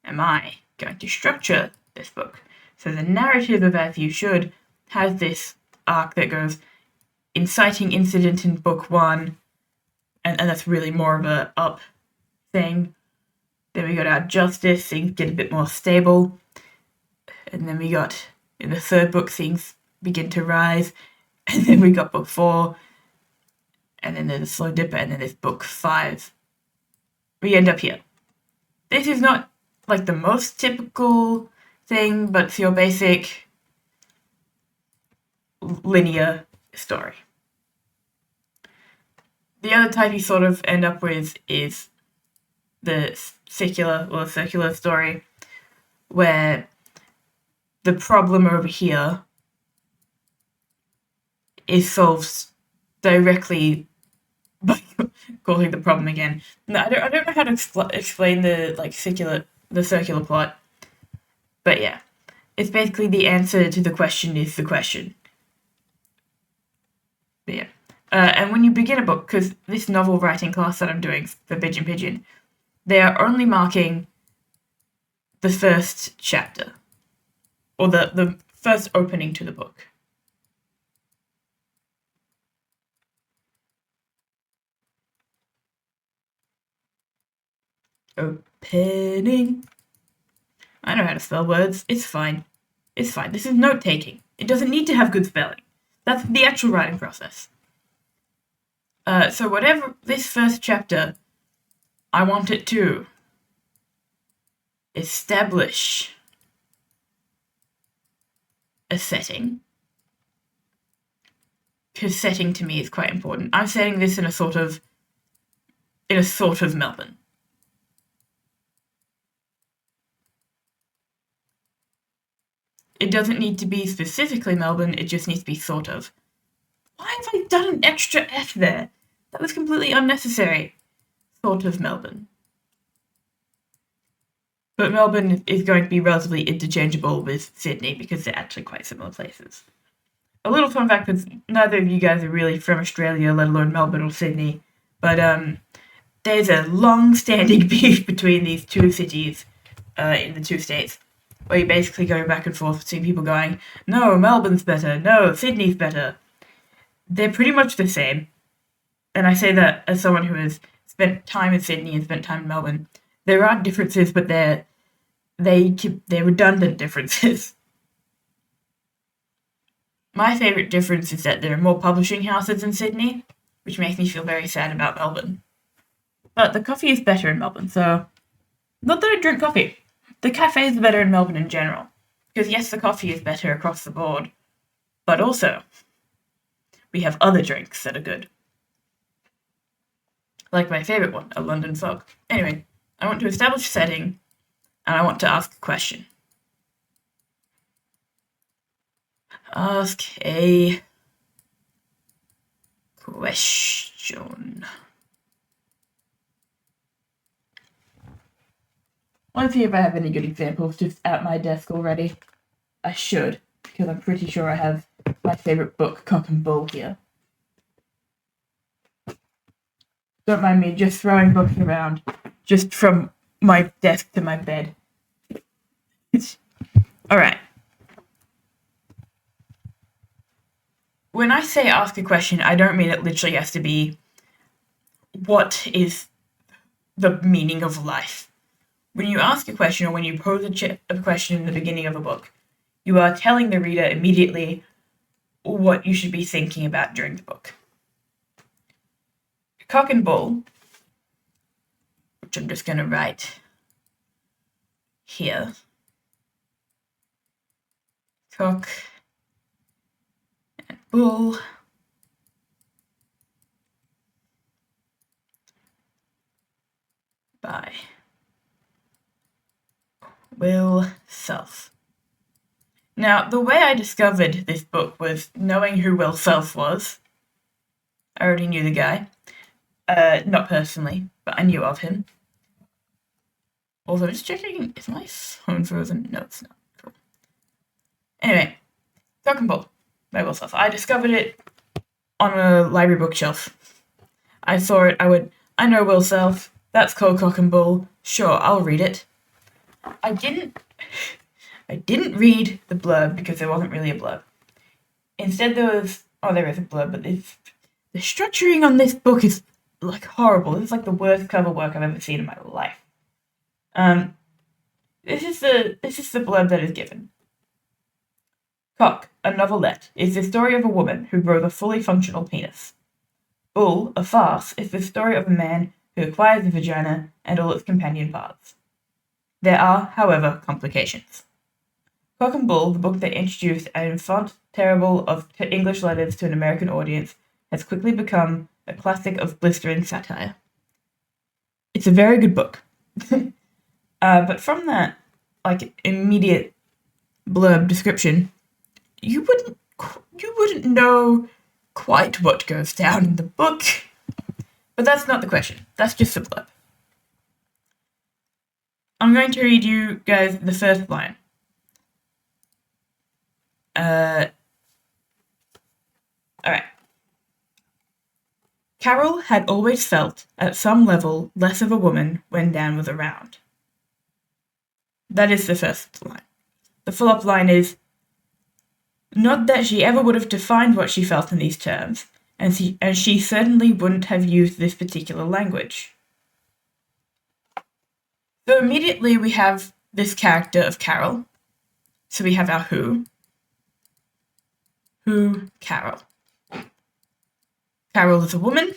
am I going to structure this book? So the narrative of As You Should has this arc that goes inciting incident in book 1, and that's really more of a up thing. Then we got our justice, things get a bit more stable. And then we got, in the third book, things begin to rise, and then we got book 4, and then there's a slow dipper, and then there's book 5. We end up here. This is not like the most typical thing, but it's your basic linear story. The other type you sort of end up with is the circular or circular story, where the problem over here is solved directly by calling the problem again. No, I don't know how to explain the circular plot, but yeah, it's basically the answer to the question is the question. But yeah. And when you begin a book, because this novel writing class that I'm doing for Pigeon, they are only marking the first chapter, or the first opening to the book. Opening. I know how to spell words. It's fine. It's fine. This is note-taking. It doesn't need to have good spelling. That's the actual writing process. So whatever this first chapter, I want it to establish a setting. Because setting to me is quite important. I'm setting this in a sort of Melbourne. It doesn't need to be specifically Melbourne, it just needs to be sort of. Why have I done an extra F there? That was completely unnecessary. Sort of Melbourne. But Melbourne is going to be relatively interchangeable with Sydney because they're actually quite similar places. A little fun fact, because neither of you guys are really from Australia, let alone Melbourne or Sydney, but there's a long-standing beef between these two cities in the two states, where you basically go back and forth between people going, no, Melbourne's better, no, Sydney's better. They're pretty much the same. And I say that as someone who has spent time in Sydney and spent time in Melbourne. There are differences, but they're redundant differences. My favourite difference is that there are more publishing houses in Sydney, which makes me feel very sad about Melbourne. But the coffee is better in Melbourne, so not that I drink coffee. The cafes are better in Melbourne in general. Because yes, the coffee is better across the board, but also we have other drinks that are good. Like my favourite one, a London fog. Anyway, I want to establish a setting, and I want to ask a question. Ask a question. Let's see if I have any good examples just at my desk already. I should, because I'm pretty sure I have my favourite book, Cock and Bull, here. Don't mind me just throwing books around, just from my desk to my bed. Alright. When I say ask a question, I don't mean it literally has to be, what is the meaning of life? When you ask a question, or when you pose a question in the beginning of a book, you are telling the reader immediately what you should be thinking about during the book. Cock and Bull, which I'm just going to write here. Cock and Bull. By Will Self. Now, the way I discovered this book was knowing who Will Self was. I already knew the guy. Not personally, but I knew of him. Also, just checking, is my phone frozen? No, it's not. Cool. Anyway, Cock and Bull by Will Self. I discovered it on a library bookshelf. I saw it, I went, I know Will Self, that's called Cock and Bull, sure, I'll read it. I didn't read the blurb because there wasn't really a blurb. Instead there is a blurb, but the structuring on this book is like horrible. This is like the worst cover work I've ever seen in my life. This is the blurb that is given. Cock, a novelette, is the story of a woman who grows a fully functional penis. Bull, a farce, is the story of a man who acquires a vagina and all its companion parts. There are, however, complications. Cock and Bull, the book that introduced an enfant terrible of English letters to an American audience, has quickly become a classic of blistering satire. It's a very good book. But from that, immediate blurb description, you wouldn't know quite what goes down in the book. But that's not the question. That's just a blurb. I'm going to read you guys the first line. Alright. Carol had always felt, at some level, less of a woman when Dan was around. That is the first line. The follow-up line is, not that she ever would have defined what she felt in these terms, and she certainly wouldn't have used this particular language. So immediately we have this character of Carol. So we have our who. Who, Carol. Carol is a woman.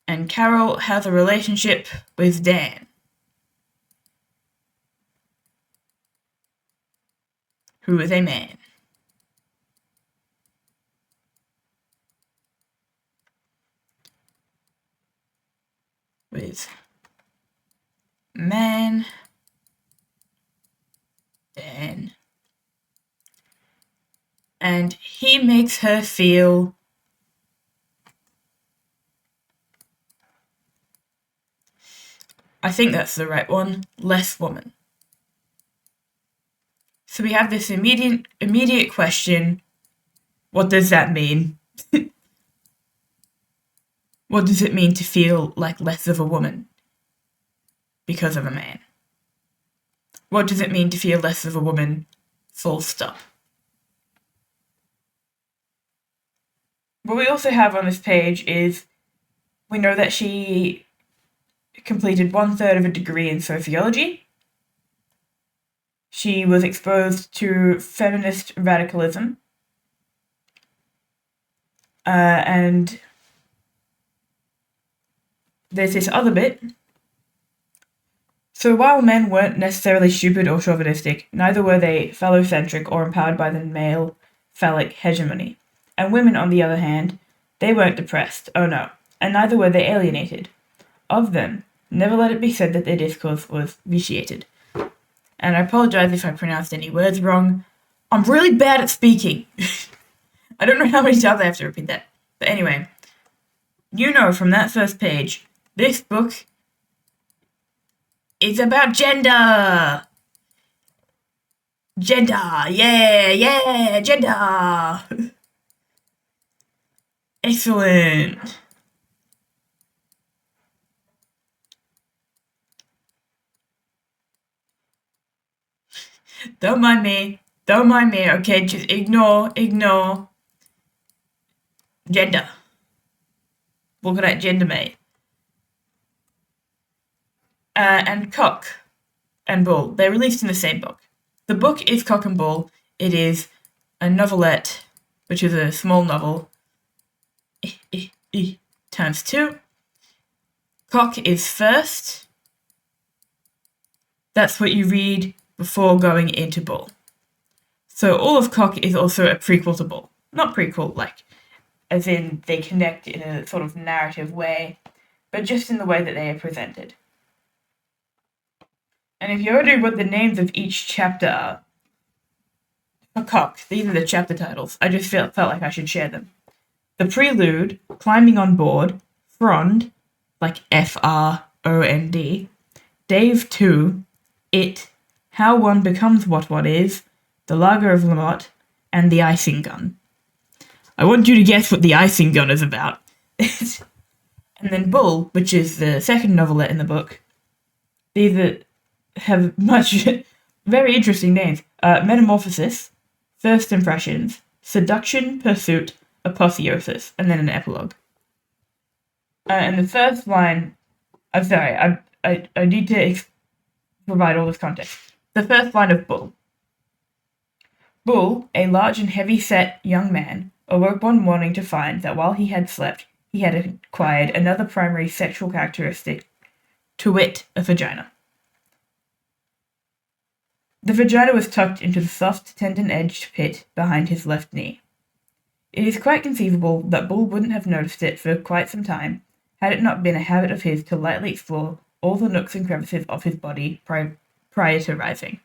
And Carol has a relationship with Dan, who is a man. With man, Dan. And he makes her feel I think that's the right one, less woman. So we have this immediate question, what does that mean? What does it mean to feel like less of a woman because of a man? What does it mean to feel less of a woman, full stop? What we also have on this page is, we know that she completed 1/3 of a degree in sociology. She was exposed to feminist radicalism. And there's this other bit. So while men weren't necessarily stupid or chauvinistic, neither were they phallocentric or empowered by the male phallic hegemony. And women, on the other hand, they weren't depressed, oh no, and neither were they alienated. Of them, never let it be said that their discourse was vitiated. And I apologize if I pronounced any words wrong. I'm really bad at speaking. I don't know how many times I have to repeat that. But anyway, you know from that first page, this book is about gender. Gender, yeah, gender. Excellent. Don't mind me, okay, just ignore. Gender. Look at that gender, mate. And Cock and Bull, they're released in the same book. The book is Cock and Bull. It is a novelette, which is a small novel, times 2. Cock is first. That's what you read before going into Bull. So all of Cock is also a prequel to Bull. Not prequel, as in they connect in a sort of narrative way, but just in the way that they are presented. And if you wonder what the names of each chapter are, for Cock, these are the chapter titles. I just felt like I should share them. The Prelude, Climbing on Board, Frond, like Frond, Dave 2, It, How One Becomes What One Is, The Lager of Lamotte, and The Icing Gun. I want you to guess what The Icing Gun is about. And then Bull, which is the second novelette in the book. These have very interesting names. Metamorphosis, First Impressions, Seduction, Pursuit, Apotheosis, and then an epilogue. And the first line, I'm sorry, I need to provide all this context. The first line of Bull. Bull, a large and heavy-set young man, awoke one morning to find that while he had slept, he had acquired another primary sexual characteristic, to wit, a vagina. The vagina was tucked into the soft, tendon-edged pit behind his left knee. It is quite conceivable that Bull wouldn't have noticed it for quite some time, had it not been a habit of his to lightly explore all the nooks and crevices of his body prior to rising.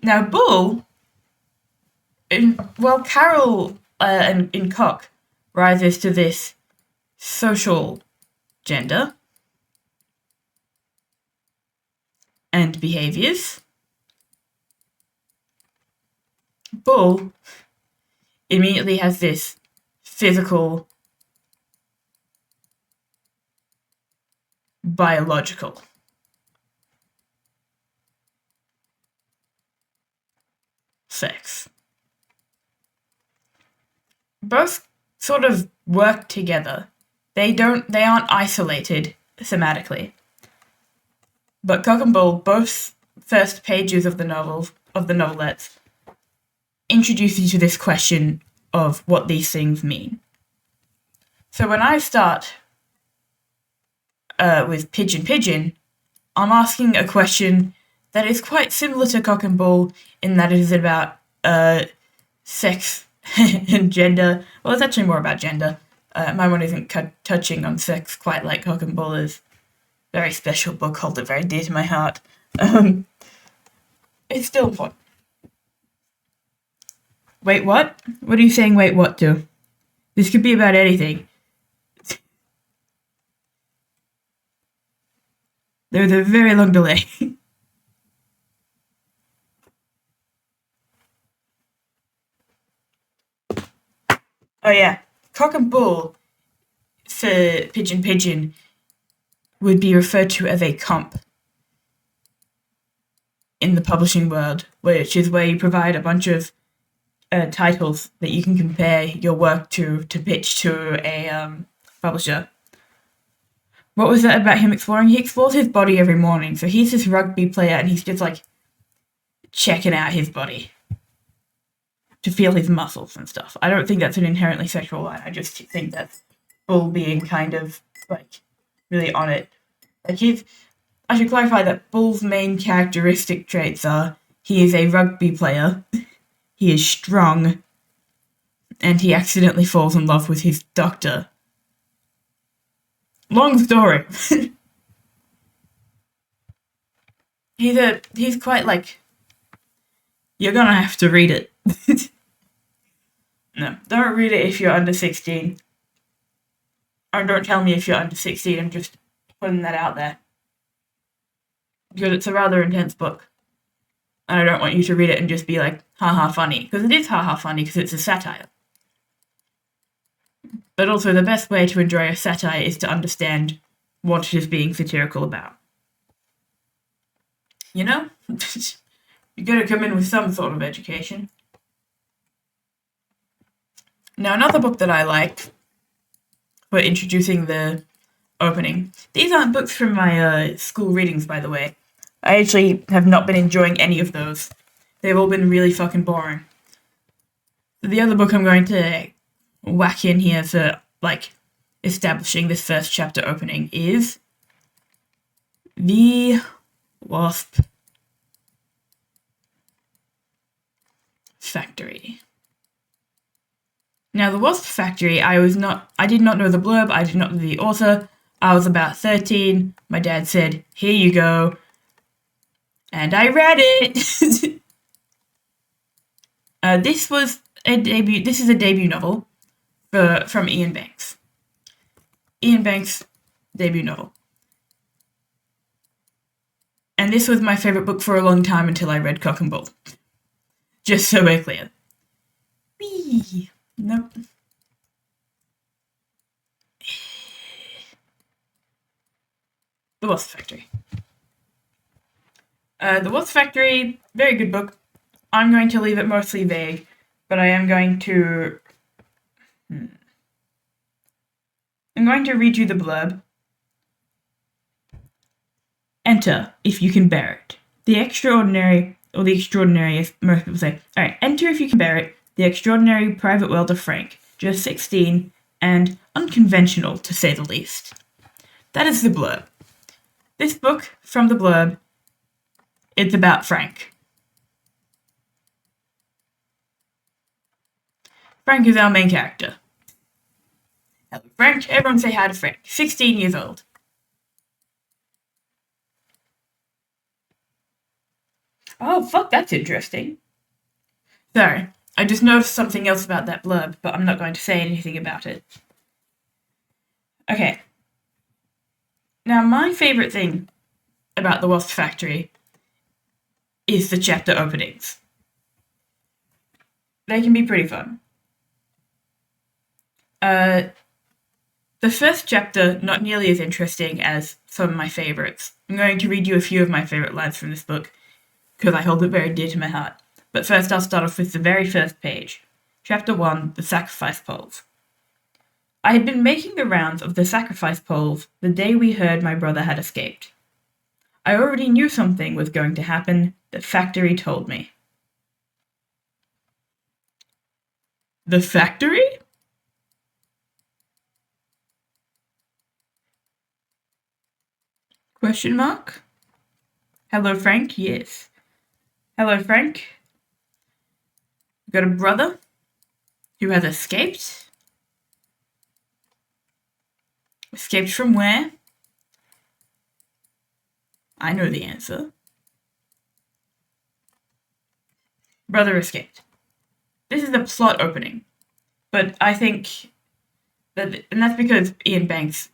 Now, Bull, Carol in Cock rises to this social gender and behaviors, Bull immediately has this physical, biological. Sex. Both sort of work together. They aren't isolated thematically. But Cock and Bull, both first pages of the novelettes, introduce you to this question of what these things mean. So when I start with Pigeon Pigeon, I'm asking a question that is quite similar to Cock and Bull in that it is about sex and gender. Well, it's actually more about gender. My one isn't touching on sex quite like Cock and Bull is. Very special book, hold it very dear to my heart. It's still fun. Wait, what? What are you saying wait what to? This could be about anything. There was a very long delay. Oh yeah, Cock and Bull for Pigeon Pigeon would be referred to as a comp in the publishing world, which is where you provide a bunch of titles that you can compare your work to pitch to a publisher. What was that about him exploring? He explores his body every morning, so he's this rugby player and he's just like checking out his body to feel his muscles and stuff. I don't think that's an inherently sexual line. I just think that's Bull being kind of like really on it. Like I should clarify that Bull's main characteristic traits are he is a rugby player, he is strong, and he accidentally falls in love with his doctor. Long story. He's quite like, you're gonna have to read it. No, don't read it if you're under 16. Or don't tell me if you're under 16, I'm just putting that out there. Because it's a rather intense book. And I don't want you to read it and just be like, haha funny. Because it is haha funny because it's a satire. But also the best way to enjoy a satire is to understand what it is being satirical about. You know? You gotta come in with some sort of education. Now another book that I liked for introducing the opening. These aren't books from my school readings, by the way. I actually have not been enjoying any of those. They've all been really fucking boring. The other book I'm going to whack in here for, like, establishing this first chapter opening is The Wasp Factory. Now, The Wasp Factory, I did not know the blurb, I did not know the author. I was about 13. My dad said, "Here you go." And I read it. This is a debut novel from Ian Banks. Ian Banks' debut novel. And this was my favourite book for a long time until I read Cock and Bull. Just so we're clear. Whee! Nope. The Wasp Factory. The Wasp Factory, very good book. I'm going to leave it mostly vague, but I am going to... I'm going to read you the blurb, Enter, if you can bear it. The extraordinary, or the extraordinary, as most people say. Alright, enter if you can bear it. The extraordinary private world of Frank. Just 16, and unconventional, to say the least. That is the blurb. This book, from the blurb, it's about Frank. Frank is our main character. Hello, Frank. Everyone say hi to Frank. 16 years old. Oh, fuck, that's interesting. Sorry, I just noticed something else about that blurb, but I'm not going to say anything about it. Okay. Now, my favourite thing about the Wasp Factory is the chapter openings. They can be pretty fun. The first chapter, not nearly as interesting as some of my favourites. I'm going to read you a few of my favourite lines from this book, because I hold it very dear to my heart. But first I'll start off with the very first page. Chapter 1, The Sacrifice Poles. I had been making the rounds of the sacrifice poles the day we heard my brother had escaped. I already knew something was going to happen. The factory told me. The factory? Question mark? Hello, Frank? Yes. Hello, Frank. You've got a brother who has escaped. Escaped from where? I know the answer. Brother escaped. This is the plot opening. But I think that, and that's because Ian Banks,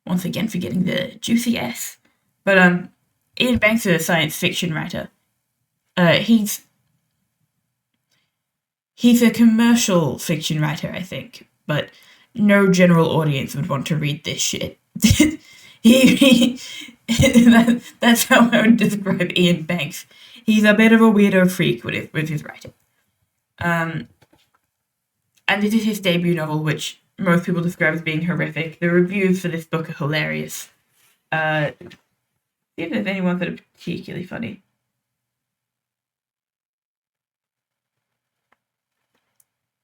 once again forgetting the juicy S, but Ian Banks is a science fiction writer. He's a commercial fiction writer, I think, but no general audience would want to read this shit. That's how I would describe Ian Banks. He's a bit of a weirdo freak with his writing. And this is his debut novel, which most people describe as being horrific. The reviews for this book are hilarious. See if there's anyone that are particularly funny.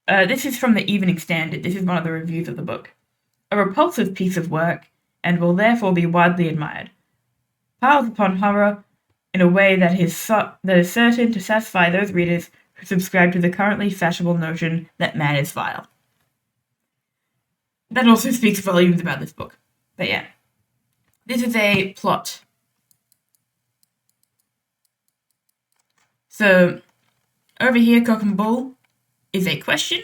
This is from the Evening Standard. This is one of the reviews of the book. A repulsive piece of work, and will therefore be widely admired. Piles upon horror in a way that is certain to satisfy those readers who subscribe to the currently fashionable notion that man is vile. That also speaks volumes about this book. But yeah. This is a plot. So, over here, Cock and Bull is a question.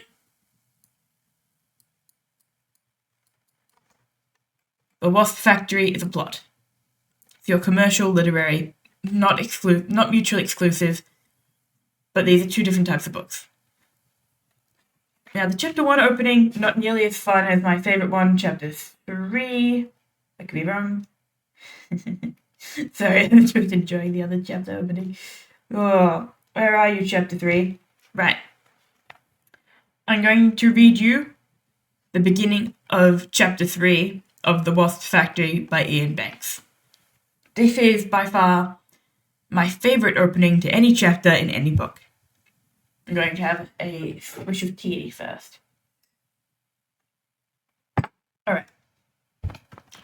The Wasp Factory is a plot. It's your commercial, literary, not mutually exclusive, but these are two different types of books. Now, the chapter 1 opening, not nearly as fun as my favourite one, chapter 3. I could be wrong. Sorry, I'm just enjoying the other chapter opening. Oh, where are you, chapter 3? Right. I'm going to read you the beginning of chapter 3 of The Wasp Factory by Ian Banks. This is by far my favourite opening to any chapter in any book. I'm going to have a swish of tea first. Alright.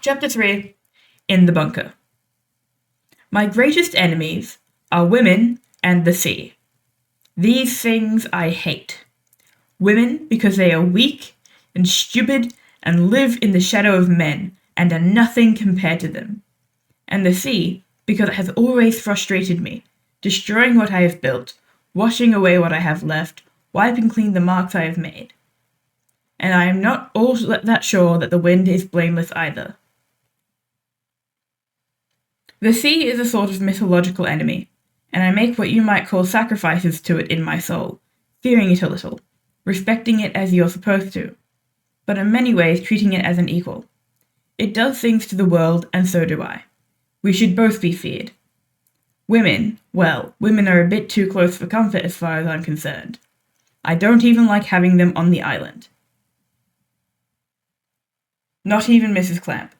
Chapter 3, In the Bunker. My greatest enemies are women and the sea. These things I hate. Women because they are weak and stupid and live in the shadow of men and are nothing compared to them. And the sea because it has always frustrated me, destroying what I have built, washing away what I have left, wiping clean the marks I have made. And I am not all that sure that the wind is blameless either. The sea is a sort of mythological enemy, and I make what you might call sacrifices to it in my soul, fearing it a little, respecting it as you're supposed to, but in many ways treating it as an equal. It does things to the world, and so do I. We should both be feared. Women, well, women are a bit too close for comfort as far as I'm concerned. I don't even like having them on the island. Not even Mrs. Clamp.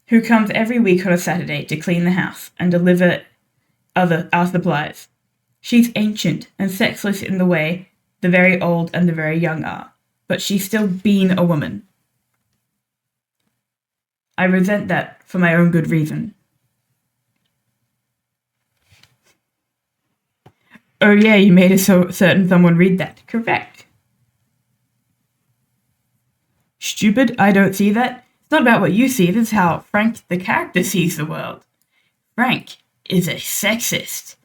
who comes every week on a Saturday to clean the house and deliver our supplies. She's ancient and sexless in the way the very old and the very young are, but she's still been a woman. I resent that for my own good reason. Oh yeah, you made a certain someone read that. Correct. Stupid, I don't see that. It's not about what you see, this is how Frank the character sees the world. Frank is a sexist.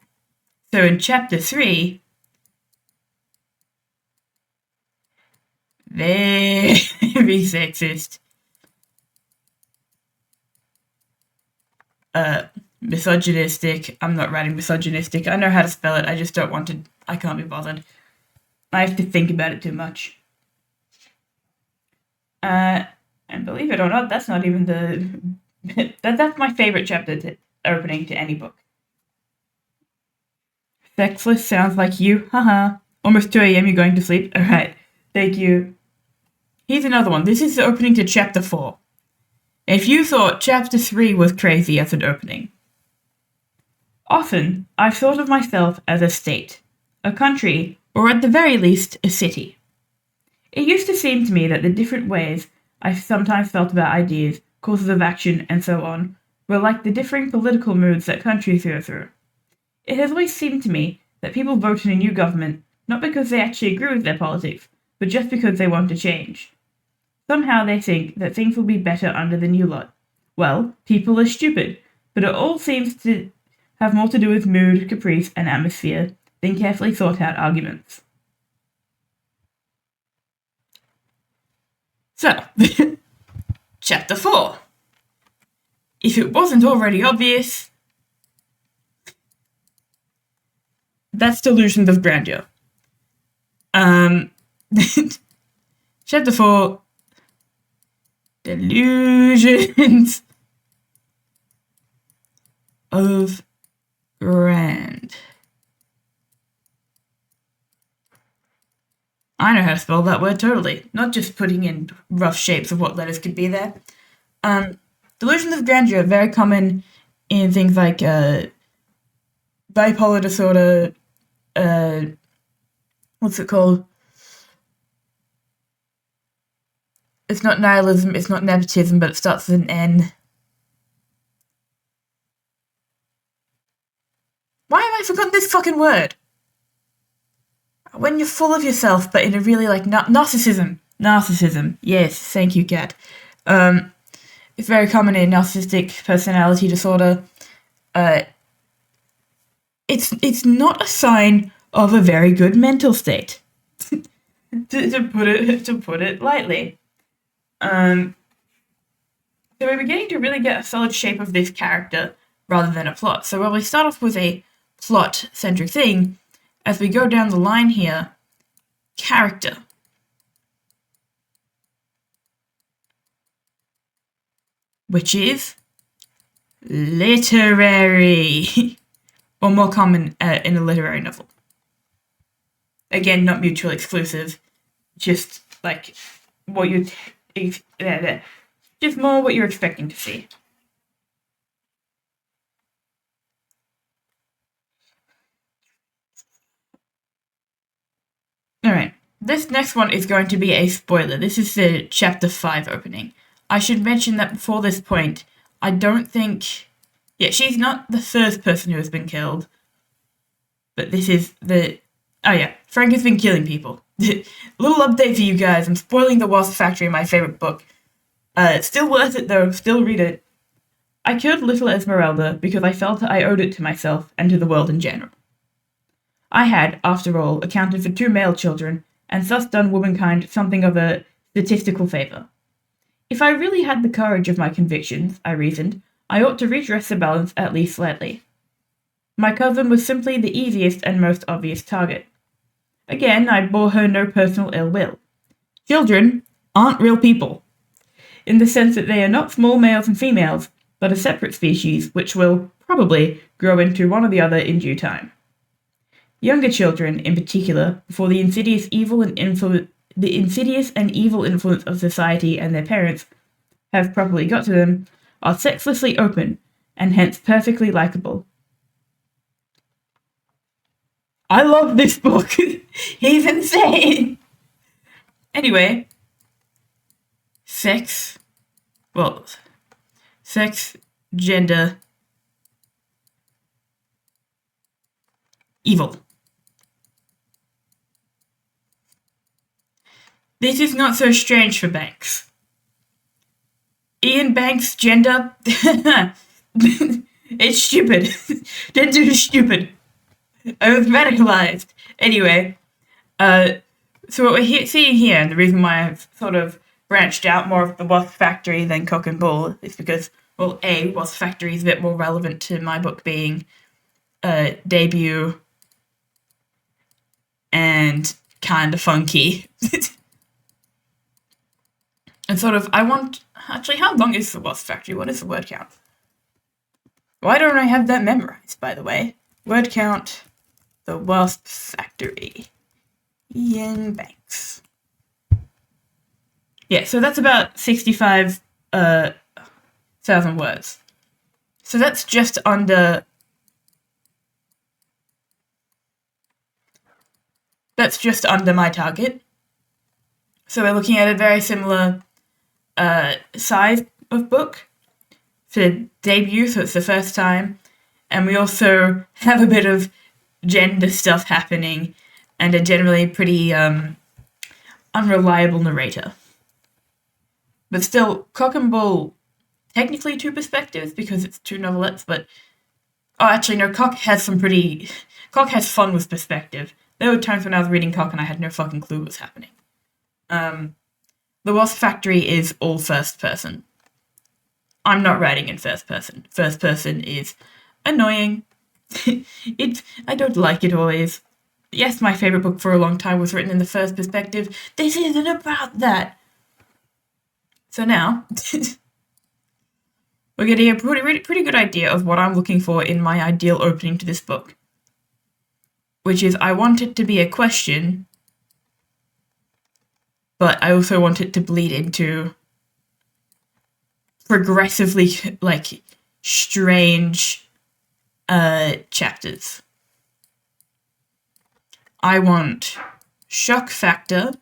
So in chapter 3, very sexist. Misogynistic. I'm not writing misogynistic. I know how to spell it. I just don't want to. I can't be bothered. I have to think about it too much. And believe it or not, that's not even the. That's my favorite chapter opening to any book. Sexless sounds like you. Haha. Almost 2 a.m. You're going to sleep. Alright. Thank you. Here's another one. This is the opening to chapter 4. If you thought chapter 3 was crazy as an opening. Often, I've thought of myself as a state, a country, or at the very least, a city. It used to seem to me that the different ways I sometimes felt about ideas, courses of action, and so on, were like the differing political moods that countries go through. It has always seemed to me that people vote in a new government not because they actually agree with their politics, but just because they want to change. Somehow they think that things will be better under the new lot. Well, people are stupid, but it all seems to have more to do with mood, caprice, and atmosphere than carefully thought out arguments. So, chapter 4. If it wasn't already obvious, that's delusions of grandeur. Chapter 4. Delusions of grand. I know how to spell that word totally, not just putting in rough shapes of what letters could be there. Delusions of grandeur are very common in things like bipolar disorder, what's it called? It's not nihilism, it's not nepotism, but it starts with an N. Why have I forgotten this fucking word? When you're full of yourself, but in a really, narcissism. Narcissism. Yes, thank you, Kat. It's very common in narcissistic personality disorder. It's not a sign of a very good mental state, to put it lightly. So we're beginning to really get a solid shape of this character rather than a plot. So while we start off with a plot-centric thing, as we go down the line here, character. Which is literary, or more common in a literary novel. Again, not mutually exclusive, just like what you'd just more what you're expecting to see. Alright, this next one is going to be a spoiler. This is the chapter 5 opening. I should mention that before this point, I don't think... Yeah, she's not the first person who has been killed, but this is the... Oh yeah, Frank has been killing people. Little update for you guys, I'm spoiling The Wasp Factory, my favorite book. It's still worth it though, still read it. I killed little Esmeralda because I felt I owed it to myself and to the world in general. I had, after all, accounted for 2 male children, and thus done womankind something of a statistical favour. If I really had the courage of my convictions, I reasoned, I ought to redress the balance at least slightly. My cousin was simply the easiest and most obvious target. Again, I bore her no personal ill will. Children aren't real people, in the sense that they are not small males and females, but a separate species which will, probably, grow into one or the other in due time. Younger children, in particular, before the insidious and evil influence of society and their parents have properly got to them, are sexlessly open and hence perfectly likable. I love this book. He's insane. Anyway, sex, gender, evil. This is not so strange for Banks. Ian Banks' gender, it's stupid. Gender is stupid. I was radicalized. Anyway, so what we're seeing here, and the reason why I've sort of branched out more of the Wasp Factory than Cock and Bull is because, well, A, Wasp Factory is a bit more relevant to my book being debut and kind of funky. And sort of, actually, how long is the Wasp Factory? What is the word count? Why don't I have that memorized, by the way? Word count, the Wasp Factory. Ian Banks. Yeah, so that's about 65,000 words. So that's just under... That's just under my target. So we're looking at a very similar size of book for debut, so it's the first time. And we also have a bit of gender stuff happening and a generally pretty unreliable narrator. But still, Cock and Bull, technically two perspectives because it's two novelettes, but... Oh, actually, no, Cock has fun with perspective. There were times when I was reading Cock and I had no fucking clue what was happening. The Wasp Factory is all first person. I'm not writing in first person. First person is annoying. I don't like it always. Yes, my favourite book for a long time was written in the first perspective. This isn't about that. So now, we're getting a pretty good idea of what I'm looking for in my ideal opening to this book. Which is, I want it to be a question, but I also want it to bleed into progressively, like, strange chapters. I want shock factor,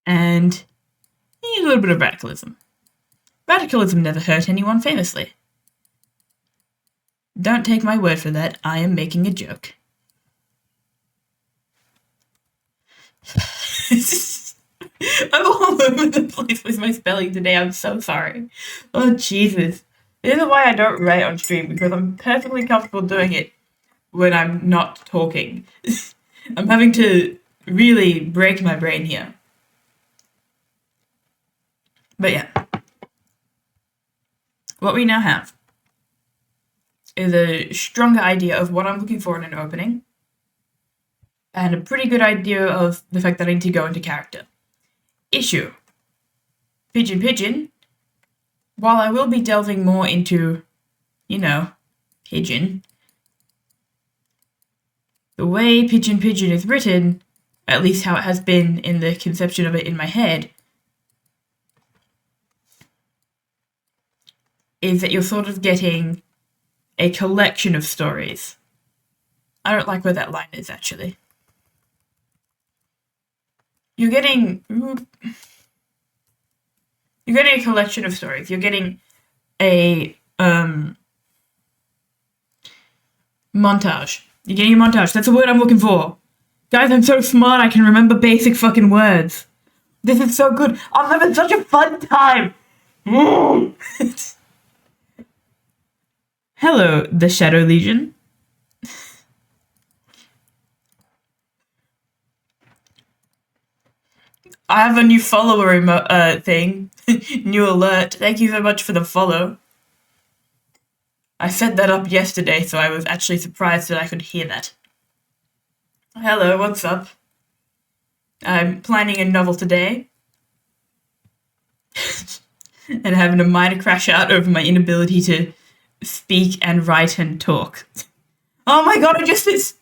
and a little bit of radicalism. Radicalism never hurt anyone, famously. Don't take my word for that, I am making a joke. I'm all over the place with my spelling today, I'm so sorry. Oh, Jesus. This is why I don't write on stream, because I'm perfectly comfortable doing it when I'm not talking. I'm having to really break my brain here. But yeah. What we now have is a stronger idea of what I'm looking for in an opening, and a pretty good idea of the fact that I need to go into character. Issue. Pigeon Pigeon, while I will be delving more into, Pigeon, the way Pigeon Pigeon is written, at least how it has been in the conception of it in my head, is that you're sort of getting a collection of stories. I don't like where that line is, actually. You're getting a collection of stories. You're getting a montage. You're getting a montage. That's the word I'm looking for. Guys, I'm so smart I can remember basic fucking words. This is so good. I'm having such a fun time. Hello, the Shadow Legion. I have a new follower thing. New alert. Thank you so much for the follow. I set that up yesterday, so I was actually surprised that I could hear that. Hello, what's up? I'm planning a novel today. And having a minor crash out over my inability to speak and write and talk. Oh my god, I just...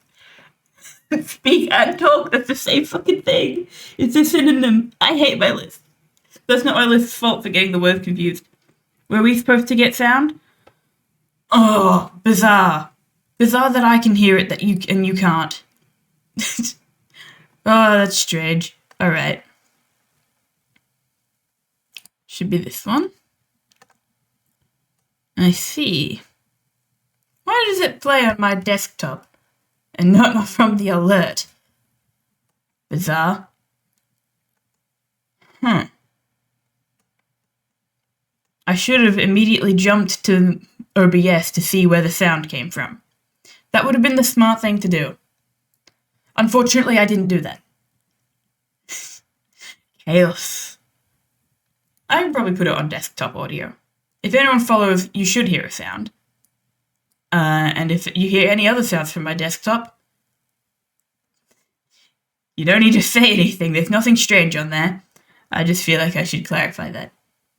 Speak and talk, that's the same fucking thing. It's a synonym. I hate my list. That's not my list's fault for getting the words confused. Were we supposed to get sound? Oh, bizarre. Bizarre that I can hear it that you can't. Oh, that's strange. Alright. Should be this one. I see. Why does it play on my desktop and not from the alert? Bizarre. I should have immediately jumped to OBS to see where the sound came from. That would have been the smart thing to do. Unfortunately, I didn't do that. Chaos. I can probably put it on desktop audio. If anyone follows, you should hear a sound. And if you hear any other sounds from my desktop, you don't need to say anything. There's nothing strange on there. I just feel like I should clarify that.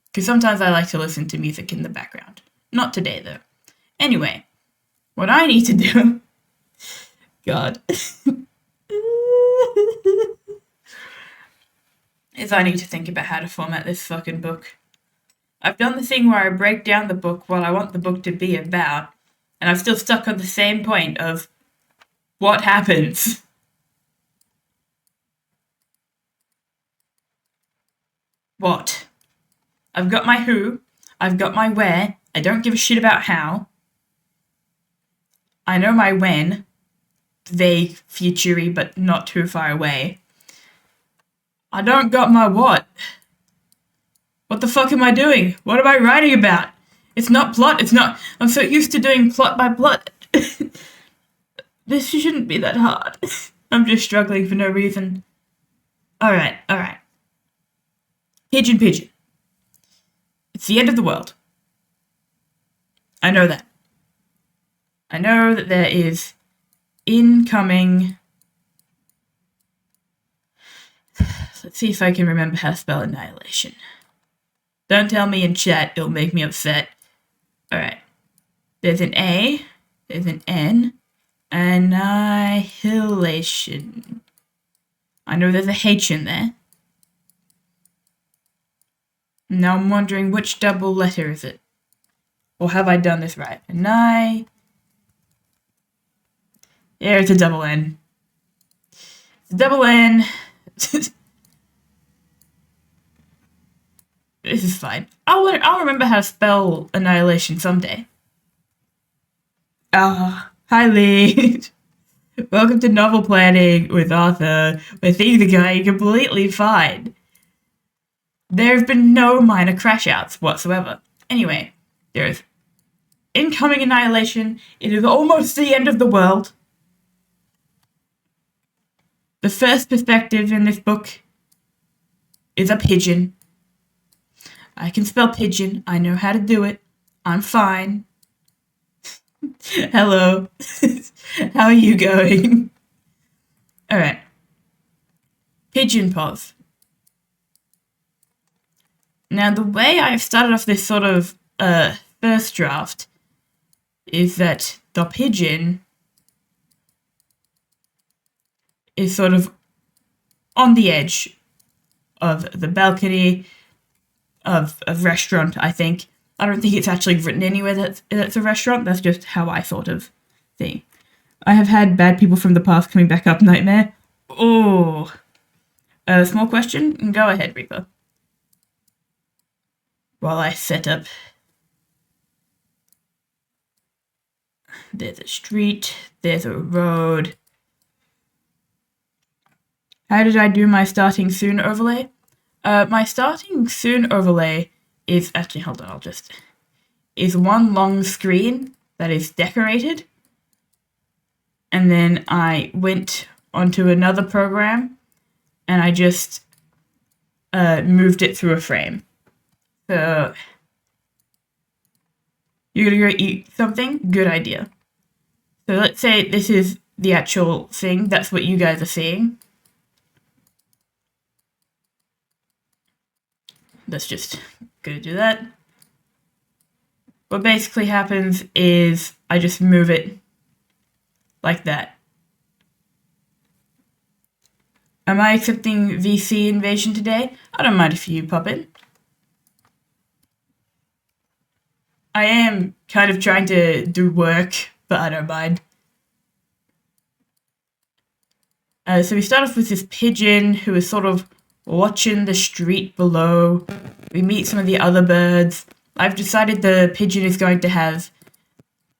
Because sometimes I like to listen to music in the background. Not today, though. Anyway, what I need to do... God. is I need to think about how to format this fucking book. I've done the thing where I break down the book what I want the book to be about, and I'm still stuck on the same point of what happens. What? I've got my who, I've got my where, I don't give a shit about how. I know my when, vague, future-y, but not too far away. I don't got my what. What the fuck am I doing? What am I writing about? It's not plot, it's not... I'm so used to doing plot by plot. This shouldn't be that hard. I'm just struggling for no reason. Alright. Pigeon. It's the end of the world. I know that. I know that there is incoming... Let's see if I can remember how to spell annihilation. Don't tell me in chat, it'll make me upset. Alright. There's an A, there's an N, annihilation. I know there's a H in there. Now I'm wondering which double letter is it? Or have I done this right? There's a double N. It's a double N. This is fine. I'll remember how to spell annihilation someday. Hi Lee. Welcome to Novel Planning with Arthur, where things are going completely fine. There have been no minor crash outs whatsoever. Anyway, there's incoming annihilation. It is almost the end of the world. The first perspective in this book is a pigeon. I can spell pigeon. I know how to do it. I'm fine. Hello. How are you going? Alright. Pigeon pause. Now, the way I've started off this sort of first draft is that the pigeon is sort of on the edge of the balcony of a restaurant, I think. I don't think it's actually written anywhere that it's a restaurant. That's just how I sort of think. I have had bad people from the past coming back up, Nightmare. Oh. Small question? Go ahead, Reaper. While I set up. There's a street. There's a road. How did I do my starting soon overlay? My starting soon overlay is... Actually, hold on, is one long screen that is decorated. And then I went onto another program and I just moved it through a frame. So, you're gonna go eat something? Good idea. So let's say this is the actual thing. That's what you guys are seeing. Let's just gonna do that. What basically happens is I just move it like that. Am I accepting VC invasion today? I don't mind if you pop in. I am kind of trying to do work, but I don't mind. So we start off with this pigeon who is sort of watching the street below. We meet some of the other birds. I've decided the pigeon is going to have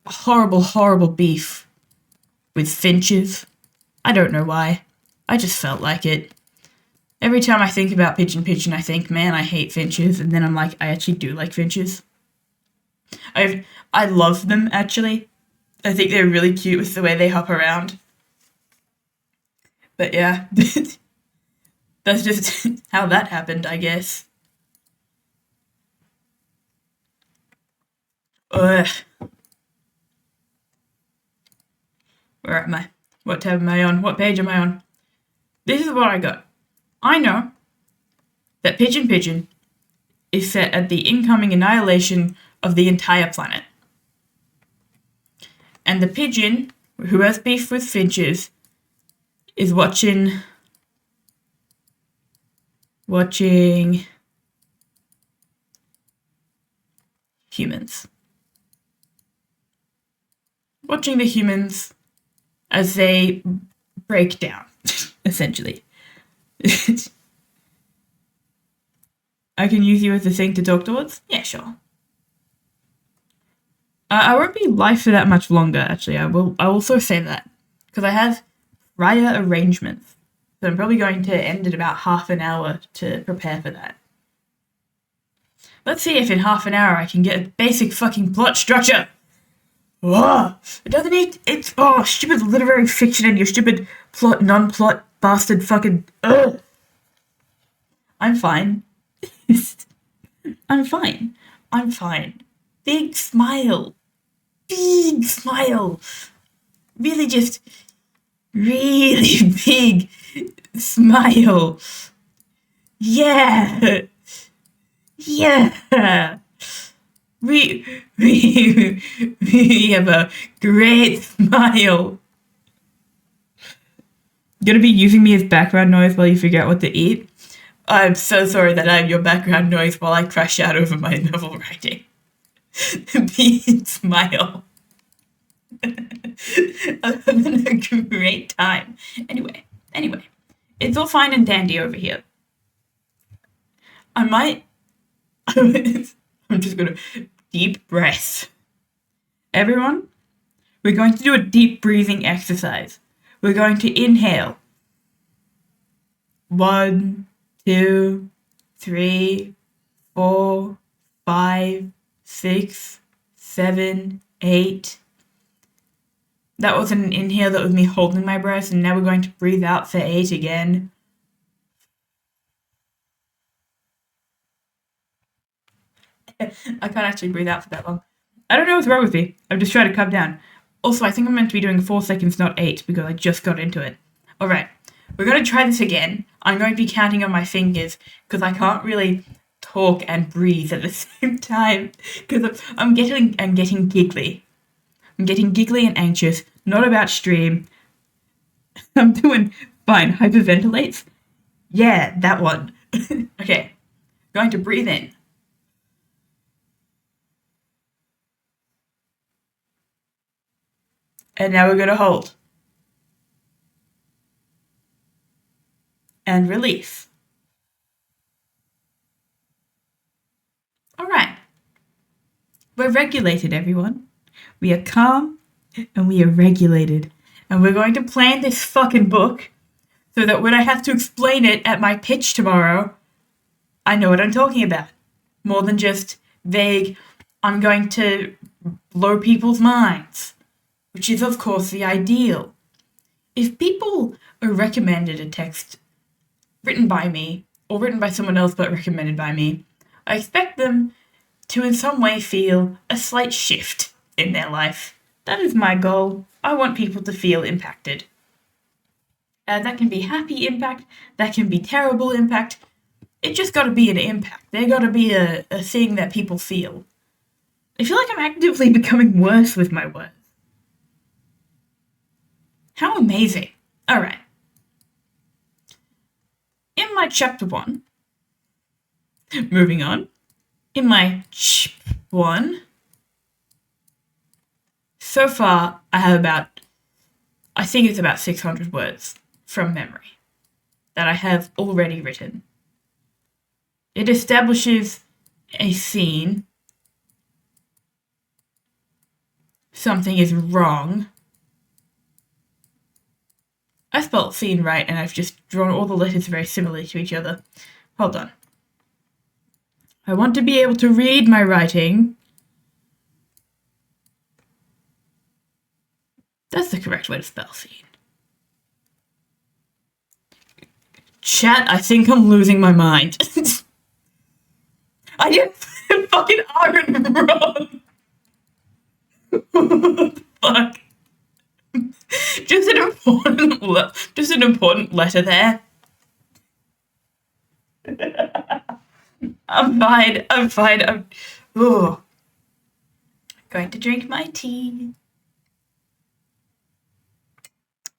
horrible, horrible beef with finches. I don't know why. I just felt like it. Every time I think about pigeon, I think, man, I hate finches, and then I'm like, I actually do like finches. I love them, actually. I think they're really cute with the way they hop around. But yeah, that's just how that happened, I guess. Ugh. Where am I? What tab am I on? What page am I on? This is what I got. I know that Pigeon is set at the incoming annihilation of the entire planet. And the pigeon, who has beef with finches, is watching humans. Watching the humans as they break down, essentially. I can use you as a thing to talk towards? Yeah, sure. I won't be live for that much longer, actually. I will also say that. Because I have prior arrangements. So I'm probably going to end at about half an hour to prepare for that. Let's see if in half an hour I can get a basic fucking plot structure. Whoa! It doesn't need. It's. Oh, stupid literary fiction and your stupid plot, non-plot, bastard fucking. Ugh! I'm fine. I'm fine. I'm fine. Big smile. Big smile. Really just. Really big smile. Yeah. Yeah. We have a great smile. You're gonna be using me as background noise while you figure out what to eat? I'm so sorry that I'm your background noise while I crash out over my novel writing. Big smile. I'm having a great time. Anyway, it's all fine and dandy over here. I might. I'm just gonna deep breath. Everyone, we're going to do a deep breathing exercise. We're going to inhale. 1, 2, 3, 4, 5, 6, 7, 8. That was an inhale, that was me holding my breath, and now we're going to breathe out for 8 again. I can't actually breathe out for that long. I don't know what's wrong with me. I'm just trying to calm down. Also, I think I'm meant to be doing 4 seconds, not 8, because I just got into it. Alright, we're going to try this again. I'm going to be counting on my fingers, because I can't really talk and breathe at the same time, because I'm getting giggly. I'm getting giggly and anxious, not about stream. I'm doing fine. Hyperventilates? Yeah, that one. Okay, going to breathe in. And now we're going to hold. And release. Alright. We're regulated, everyone. We are calm and we are regulated. And we're going to plan this fucking book so that when I have to explain it at my pitch tomorrow, I know what I'm talking about. More than just vague, I'm going to blow people's minds. Which is, of course, the ideal. If people are recommended a text written by me, or written by someone else but recommended by me, I expect them to in some way feel a slight shift in their life. That is my goal. I want people to feel impacted. That can be happy impact, that can be terrible impact. It just gotta be an impact. There gotta be a thing that people feel. I feel like I'm actively becoming worse with my words. How amazing. Alright. in my chapter 1, moving on, in my ch 1, so far I have I think it's about 600 words from memory that I have already written. It establishes a scene. Something is wrong. I spelled scene right, and I've just drawn all the letters very similarly to each other. Hold on. I want to be able to read my writing. That's the correct way to spell scene. Chat, I think I'm losing my mind. I didn't fucking iron wrong. What the fuck? Just an important letter there. I'm fine. I'm going to drink my tea.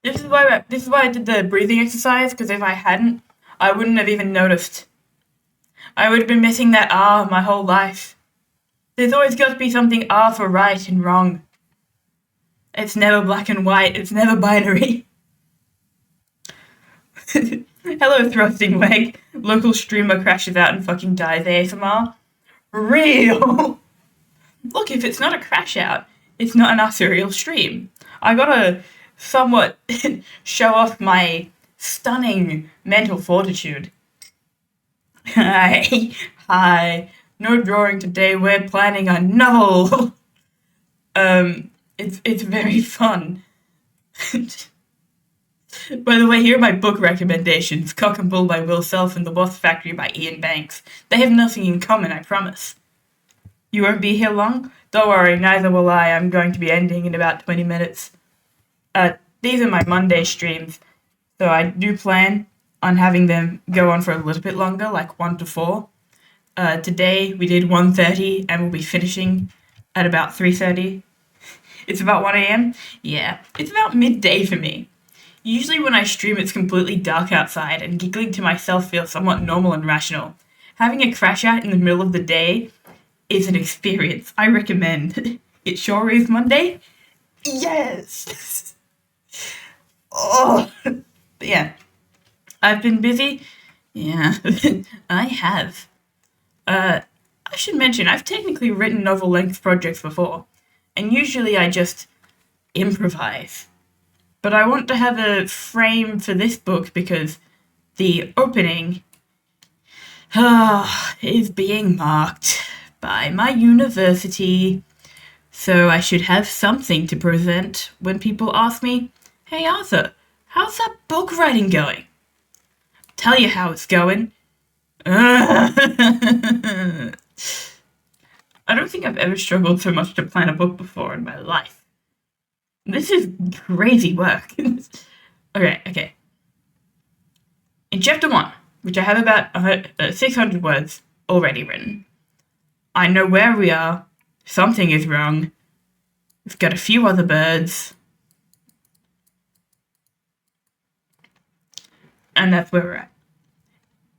This is why I did the breathing exercise, because if I hadn't, I wouldn't have even noticed. I would have been missing that R my whole life. There's always got to be something R for right and wrong. It's never black and white. It's never binary. Hello, thrusting leg. Local streamer crashes out and fucking dies ASMR. Real. Look, if it's not a crash out, it's not an arterial stream. I gotta somewhat show off my stunning mental fortitude. Hi. No drawing today. We're planning a novel. It's very fun. By the way, here are my book recommendations. Cock and Bull by Will Self and The Wasp Factory by Ian Banks. They have nothing in common, I promise. You won't be here long? Don't worry, neither will I. I'm going to be ending in about 20 minutes. These are my Monday streams, so I do plan on having them go on for a little bit longer, like 1 to 4. Today we did 1:30 and we'll be finishing at about 3:30. It's about 1 a.m. Yeah, it's about midday for me. Usually when I stream, it's completely dark outside, and giggling to myself feels somewhat normal and rational. Having a crash out in the middle of the day is an experience I recommend. It sure is Monday. Yes! Oh! But yeah. I've been busy. Yeah, I have. I should mention, I've technically written novel-length projects before, and usually I just improvise. But I want to have a frame for this book because the opening is being marked by my university. So I should have something to present when people ask me, "Hey Arthur, how's that book writing going?" Tell you how it's going. I don't think I've ever struggled so much to plan a book before in my life. This is crazy work. Okay. In chapter 1, which I have about 600 words already written, I know where we are. Something is wrong. We've got a few other birds. And that's where we're at.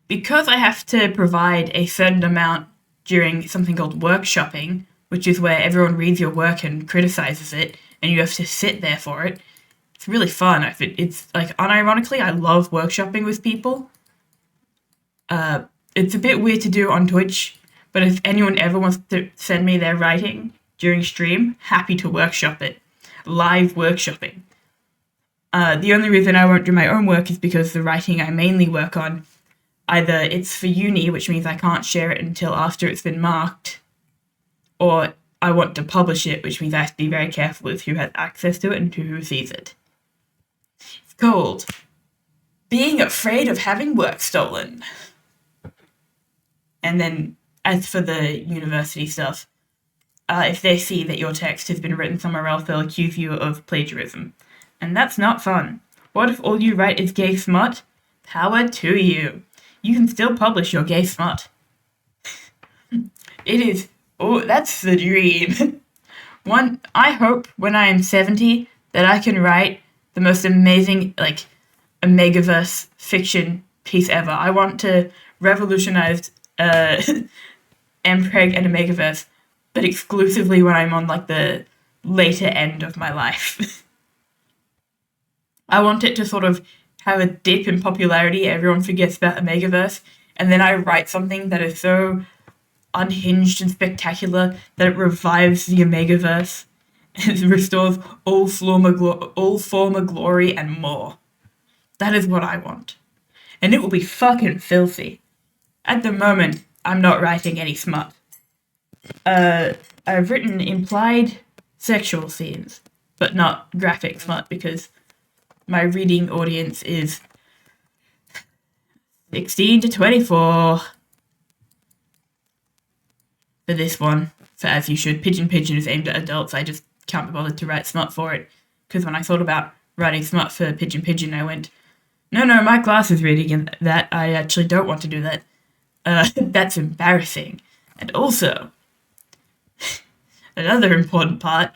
Because I have to provide a certain amount during something called workshopping, which is where everyone reads your work and criticizes it, and you have to sit there for it. It's really fun. It's like, unironically, I love workshopping with people. It's a bit weird to do on Twitch, but if anyone ever wants to send me their writing during stream, happy to workshop it. Live workshopping. The only reason I won't do my own work is because the writing I mainly work on, either it's for uni, which means I can't share it until after it's been marked, or I want to publish it, which means I have to be very careful with who has access to it and who sees it. It's called Being Afraid of Having Work Stolen. And then, as for the university stuff, if they see that your text has been written somewhere else, they'll accuse you of plagiarism. And that's not fun. What if all you write is gay smut? Power to you. You can still publish your gay smut. It is... Oh, that's the dream. I hope when I am 70 that I can write the most amazing, like, a megaverse fiction piece ever. I want to revolutionize MPreg and Omegaverse, but exclusively when I'm on like the later end of my life. I want it to sort of have a dip in popularity, everyone forgets about Omegaverse, and then I write something that is so unhinged and spectacular that it revives the Omegaverse and restores all former glory and more. That is what I want. And it will be fucking filthy. At the moment, I'm not writing any smut. I've written implied sexual scenes, but not graphic smut because my reading audience is 16 to 24 for this one. For As You Should. Pigeon Pigeon is aimed at adults. I just can't be bothered to write smut for it. Because when I thought about writing smut for Pigeon Pigeon, I went, no, my class is reading that. I actually don't want to do that. That's embarrassing. And also, another important part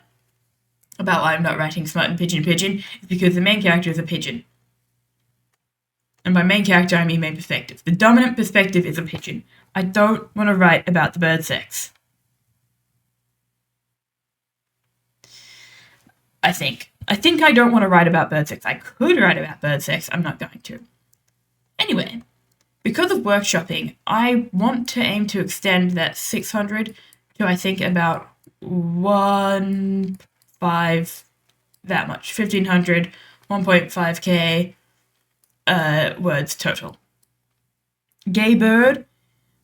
about why I'm not writing smut in Pigeon Pigeon is because the main character is a pigeon. And by main character, I mean main perspective. The dominant perspective is a pigeon. I don't want to write about the bird sex. I think I don't want to write about bird sex. I could write about bird sex. I'm not going to. Anyway, because of workshopping, I want to aim to extend that 600 to, I think, about 1,500, 1.5k words total. Gay bird.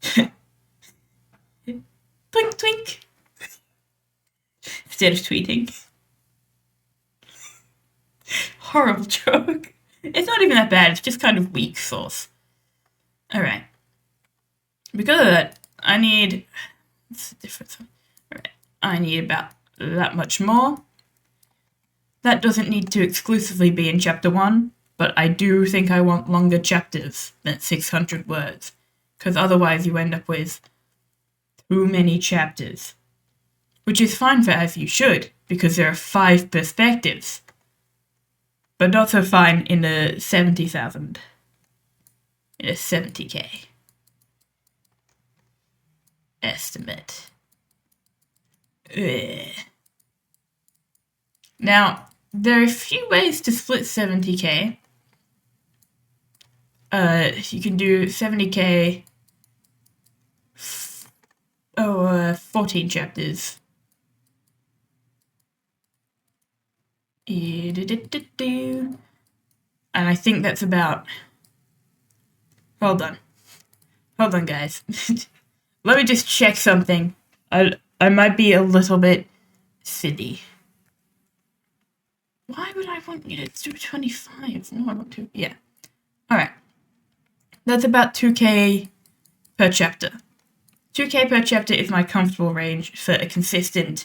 Twink twink. Instead of tweeting. Horrible joke. It's not even that bad, it's just kind of weak sauce. Alright. Because of that, I need... What's the difference? Alright. I need about that much more. That doesn't need to exclusively be in chapter 1, but I do think I want longer chapters than 600 words, because otherwise you end up with too many chapters. Which is fine for As You Should, because there are 5 perspectives. But not so fine in a 70,000. In a 70k. Estimate. Ugh. Now, there are a few ways to split 70k. You can do 70k... 14 chapters. And I think that's about... Hold on, guys. Let me just check something. I might be a little bit silly. Why would I want you to do 25? No, I want to... Yeah. Alright. That's about 2k per chapter. 2k per chapter is my comfortable range for a consistent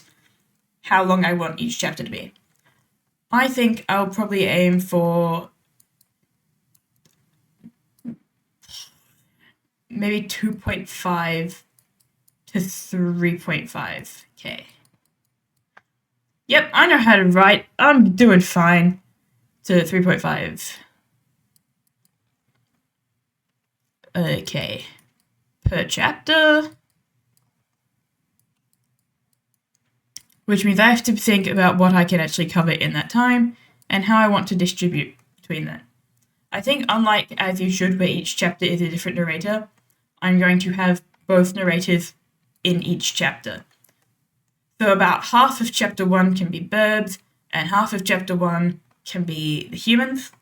how long I want each chapter to be. I think I'll probably aim for maybe 2.5 to 3.5k. Yep, I know how to write. I'm doing fine. To 3.5. Okay. Per chapter. Which means I have to think about what I can actually cover in that time and how I want to distribute between that. I think unlike As You Should, where each chapter is a different narrator, I'm going to have both narrators in each chapter. So about half of chapter 1 can be birds, and half of chapter 1 can be the humans,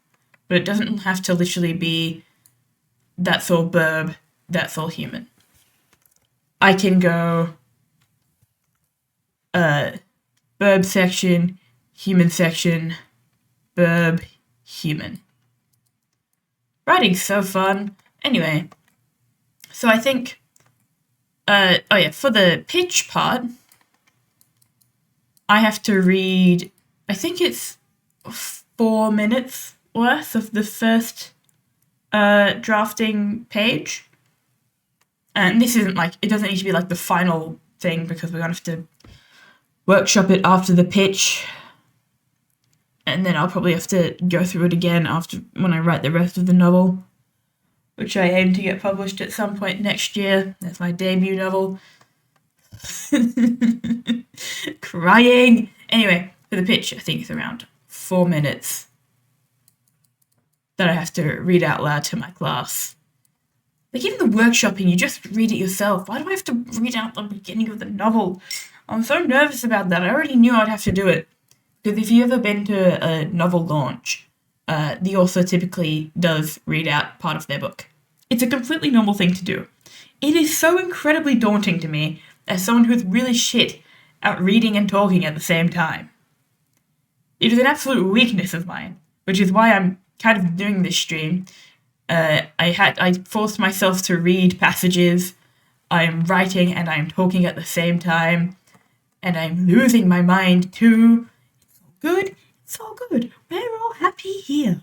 but it doesn't have to literally be that's all burb, that's all human. I can go burb section, human section, burb, human. Writing's so fun. Anyway, so I think, for the pitch part, I have to read, I think it's 4 minutes worth of the first drafting page. And this isn't like, it doesn't need to be like the final thing because we're going to have to workshop it after the pitch. And then I'll probably have to go through it again after when I write the rest of the novel. which I aim to get published at some point next year. That's my debut novel. Crying. Anyway, for the pitch, I think it's around 4 minutes that I have to read out loud to my class. Like, even the workshopping, you just read it yourself. Why do I have to read out the beginning of the novel? I'm so nervous about that. I already knew I'd have to do it. Because if you've ever been to a novel launch, the author typically does read out part of their book. It's a completely normal thing to do. It is so incredibly daunting to me as someone who's really shit at reading and talking at the same time. It is an absolute weakness of mine, which is why I'm kind of doing this stream. I forced myself to read passages. I'm writing and I'm talking at the same time, and I'm losing my mind too. It's all good. It's all good. We're all happy here.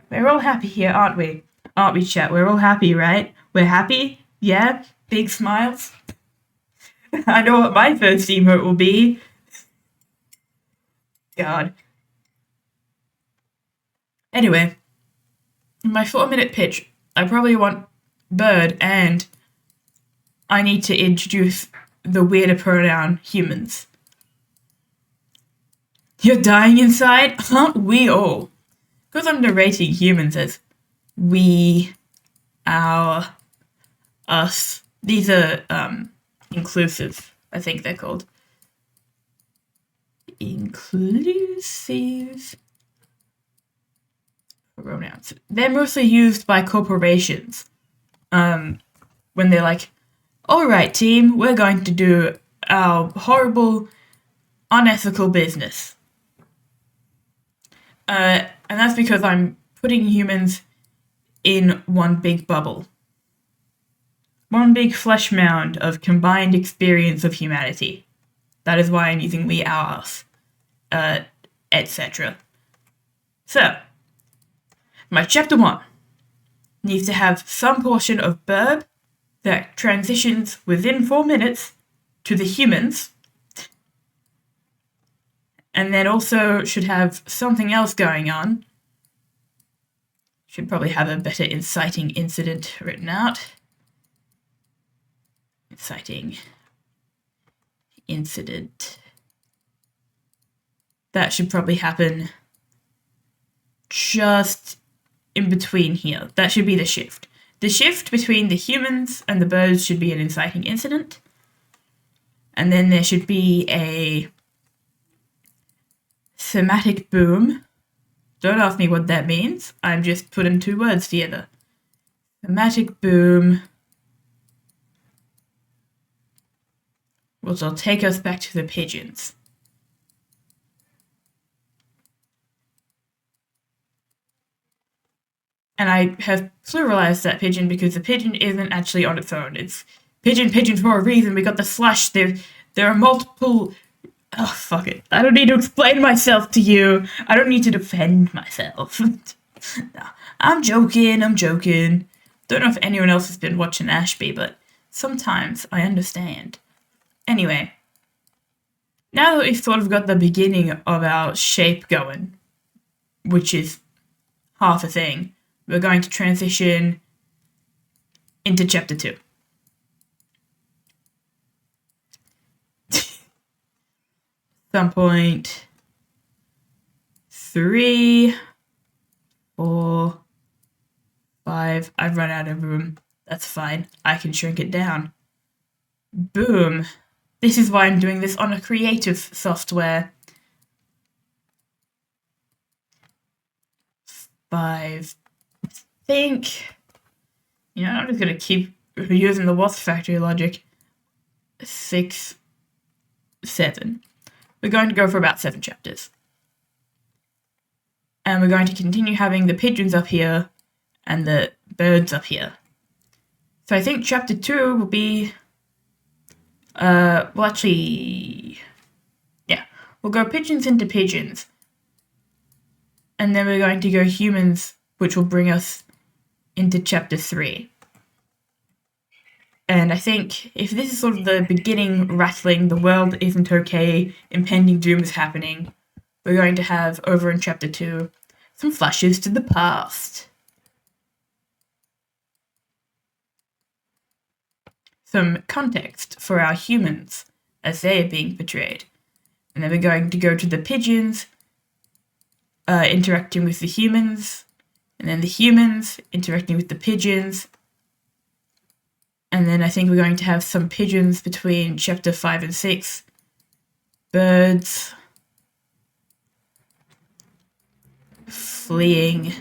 We're all happy here, aren't we? Aren't we, chat? We're all happy, right? We're happy? Yeah? Big smiles? I know what my first emote will be. God. Anyway, in my 4-minute pitch, I probably want bird, and I need to introduce the weirder pronoun humans. You're dying inside? Aren't we all? Because I'm narrating humans as we, our, us. These are inclusive, I think they're called. Inclusive pronouns. They're mostly used by corporations. When they're like, alright team, we're going to do our horrible, unethical business. And that's because I'm putting humans in one big bubble. One big flesh mound of combined experience of humanity. That is why I'm using we, our, us, etc. So, my chapter 1 needs to have some portion of verb that transitions within 4 minutes to the humans, and then also should have something else going on. Should probably have a better inciting incident written out. Inciting incident. That should probably happen just in between here. That should be the shift. The shift between the humans and the birds should be an inciting incident. And then there should be a thematic boom. Don't ask me what that means. I'm just putting 2 words together. Thematic boom. Which will take us back to the pigeons. And I have pluralized that pigeon because the pigeon isn't actually on its own. It's pigeon for a reason. We got the slash. There are multiple... Oh, fuck it. I don't need to explain myself to you. I don't need to defend myself. No, I'm joking. Don't know if anyone else has been watching Ashby, but sometimes I understand. Anyway, now that we've sort of got the beginning of our shape going, which is half a thing, we're going to transition into chapter 2. Some point 3, 4, 5. I've run out of room. That's fine. I can shrink it down. Boom. This is why I'm doing this on a creative software. 5. I think, I'm just going to keep using the Wasp Factory logic. 6, 7. We're going to go for about 7 chapters. And we're going to continue having the pigeons up here and the birds up here. So I think chapter 2 will be... we'll go pigeons into pigeons. And then we're going to go humans, which will bring us into chapter 3. And I think if this is sort of the beginning rattling, the world isn't okay, impending doom is happening, we're going to have, over in chapter 2, some flashes to the past. some context for our humans as they are being portrayed. And then we're going to go to the pigeons interacting with the humans, and then the humans interacting with the pigeons. And then I think we're going to have some pigeons between chapter 5 and 6. Birds fleeing.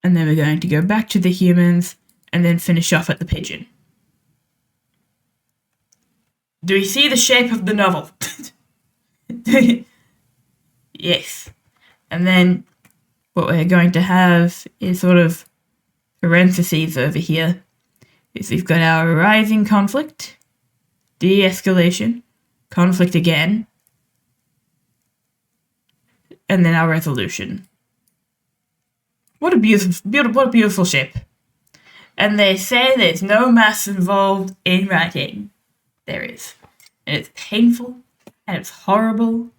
And then we're going to go back to the humans and then finish off at the pigeon. Do we see the shape of the novel? Yes. And then what we're going to have is sort of parentheses over here. Is we've got our rising conflict, de-escalation, conflict again, and then our resolution. What a beautiful shape. And they say there's no maths involved in writing. There is. And it's painful, and it's horrible,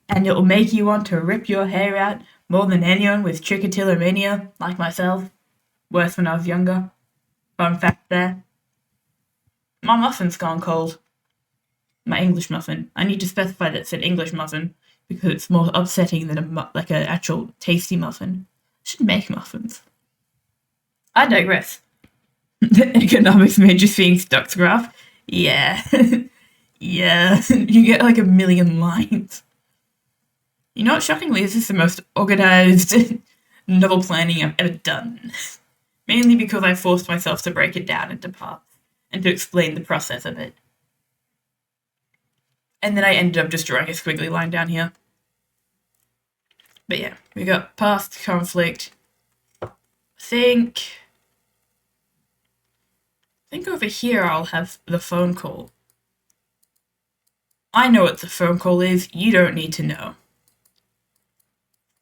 and it will make you want to rip your hair out more than anyone with trichotillomania, like myself. Worse when I was younger. Fun fact there. My muffin's gone cold. My English muffin. I need to specify that it's an English muffin, because it's more upsetting than an actual tasty muffin. I should make muffins. I digress. The economics major Phoenix Ducks graph. Yeah. Yeah. You get like a million lines. You know what, shockingly, this is the most organized novel planning I've ever done. Mainly because I forced myself to break it down into parts and to explain the process of it. And then I ended up just drawing a squiggly line down here. But yeah, we got past conflict. I think over here I'll have the phone call. I know what the phone call is, you don't need to know.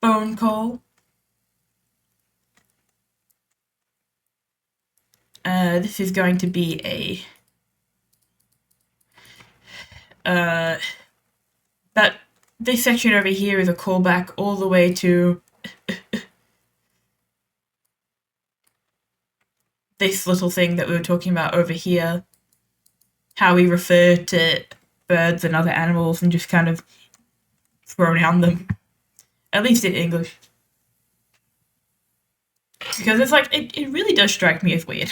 Phone call. This is going to be this section over here is a callback all the way to this little thing that we were talking about over here. How we refer to birds and other animals and just kind of pronoun them. At least in English. Because it's like, it really does strike me as weird.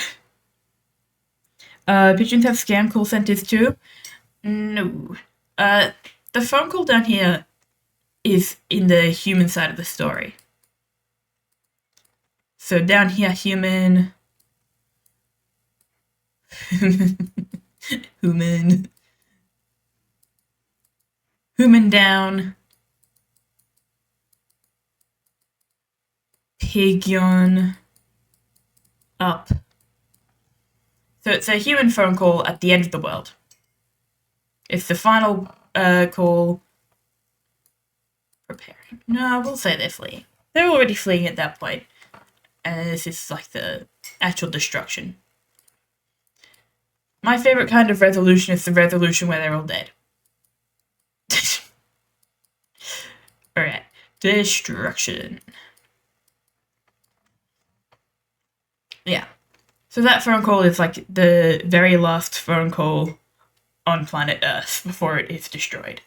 Pigeons have scam call centers too? No. The phone call down here is in the human side of the story. So down here, human... Human down. Pigeon up. So it's a human phone call at the end of the world. It's the final call. Preparing. No, we'll say they're fleeing. They're already fleeing at that point. And this is like the actual destruction. My favorite kind of resolution is the resolution where they're all dead. Alright. Destruction. Yeah. So that phone call is like the very last phone call on planet Earth before it is destroyed.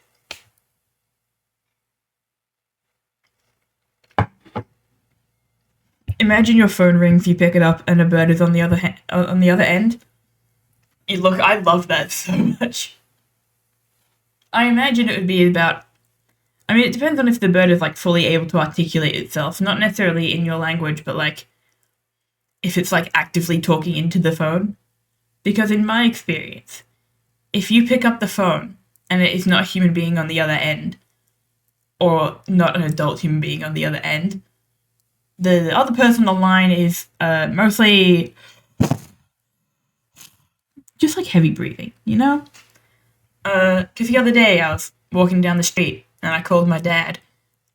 Imagine your phone rings, you pick it up, and a bird is on the other end. Look, I love that so much. I imagine it would be about... I mean, it depends on if the bird is, like, fully able to articulate itself. Not necessarily in your language, but, like, if it's, like, actively talking into the phone. Because in my experience, if you pick up the phone and it is not a human being on the other end, or not an adult human being on the other end, the other person on the line is mostly just like heavy breathing, you know? Because the other day I was walking down the street and I called my dad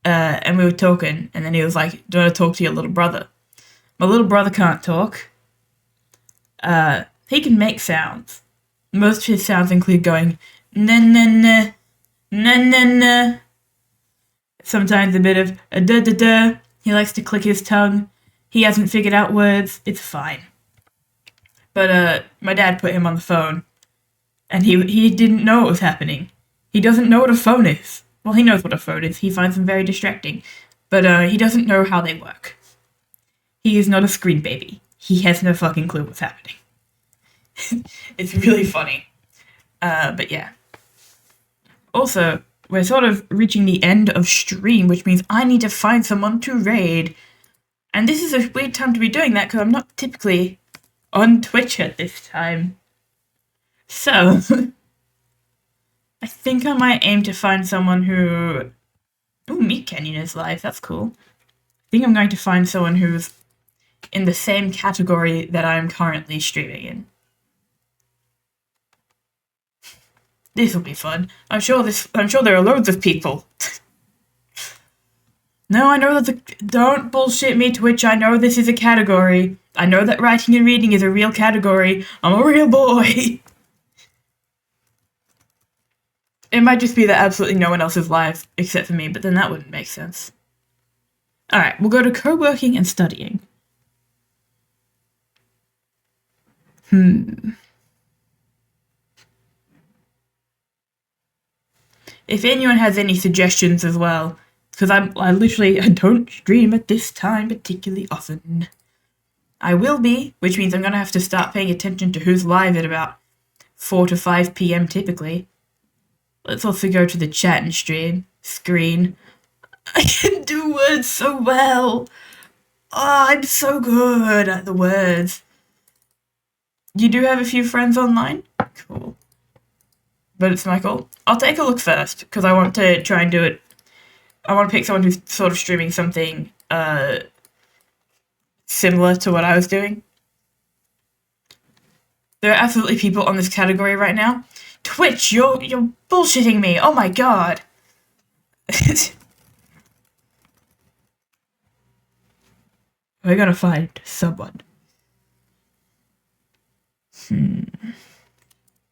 and we were talking, and then he was like, "Do you want to talk to your little brother?" My little brother can't talk. He can make sounds. Most of his sounds include going na na na na na na. Sometimes a bit of a da da da. He likes to click his tongue. He hasn't figured out words. It's fine. But my dad put him on the phone, and he didn't know what was happening. He doesn't know what a phone is. Well, he knows what a phone is. He finds them very distracting. But he doesn't know how they work. He is not a screen baby. He has no fucking clue what's happening. It's really funny. But yeah. Also, we're sort of reaching the end of stream, which means I need to find someone to raid. And this is a weird time to be doing that because I'm not typically on Twitch at this time. So, I think I might aim to find someone who... Ooh, Meat Canyon is live, that's cool. I think I'm going to find someone who's in the same category that I'm currently streaming in. This will be fun. I'm sure there are loads of people. No, I know that don't bullshit me, Twitch. I know this is a category. I know that writing and reading is a real category. I'm a real boy. It might just be that absolutely no one else is live except for me, but then that wouldn't make sense. Alright, we'll go to co-working and studying. If anyone has any suggestions as well, because I don't stream at this time particularly often. I will be, which means I'm going to have to start paying attention to who's live at about 4 to 5 p.m. typically. Let's also go to the chat and screen. I can do words so well. Oh, I'm so good at the words. You do have a few friends online? Cool. But it's Michael. I'll take a look first, because I want to try and do it. I want to pick someone who's sort of streaming something similar to what I was doing. There are absolutely people on this category right now. Twitch, you're bullshitting me. Oh my god. We're gonna find someone.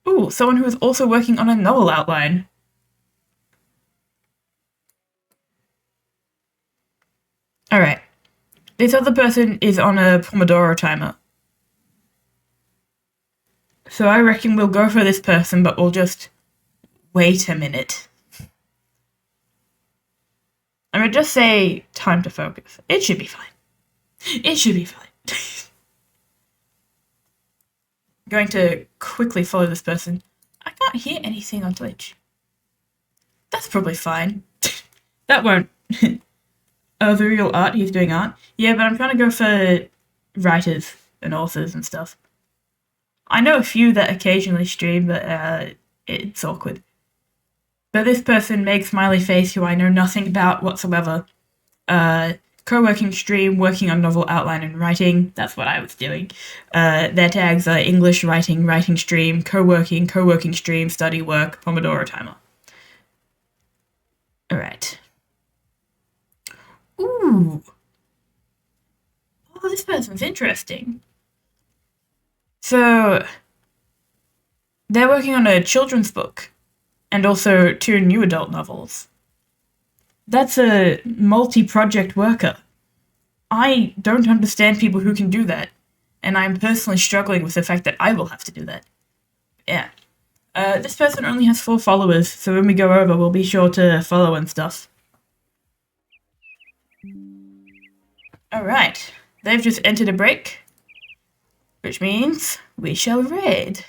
Ooh, someone who is also working on a novel outline. Alright. This other person is on a Pomodoro timer. So I reckon we'll go for this person, but we'll just wait a minute. I'm gonna just say time to focus. It should be fine. It should be fine. I'm going to quickly follow this person. I can't hear anything on Twitch. That's probably fine. That won't... Oh, the real art? He's doing art? Yeah, but I'm trying to go for writers and authors and stuff. I know a few that occasionally stream, but it's awkward. But this person, Meg Smiley Face, who I know nothing about whatsoever, co-working stream, working on novel outline and writing. That's what I was doing. Their tags are English, writing stream, co-working stream, study work, Pomodoro timer. Alright. Ooh. Oh, this person's interesting. So, they're working on a children's book, and also 2 new adult novels. That's a multi-project worker. I don't understand people who can do that, and I'm personally struggling with the fact that I will have to do that. Yeah. This person only has 4 followers, so when we go over, we'll be sure to follow and stuff. Alright, they've just entered a break, which means we shall raid.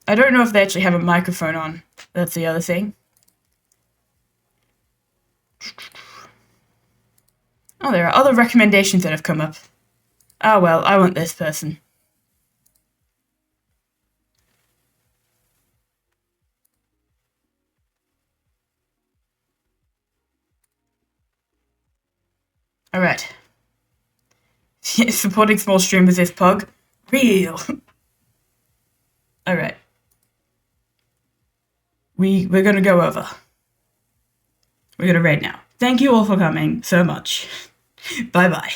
I don't know if they actually have a microphone on. That's the other thing. Oh, there are other recommendations that have come up. Oh well, I want this person. Alright. Supporting small streamers is Pug. Real. Alright. We're gonna go over. We're gonna raid now. Thank you all for coming so much. Bye bye.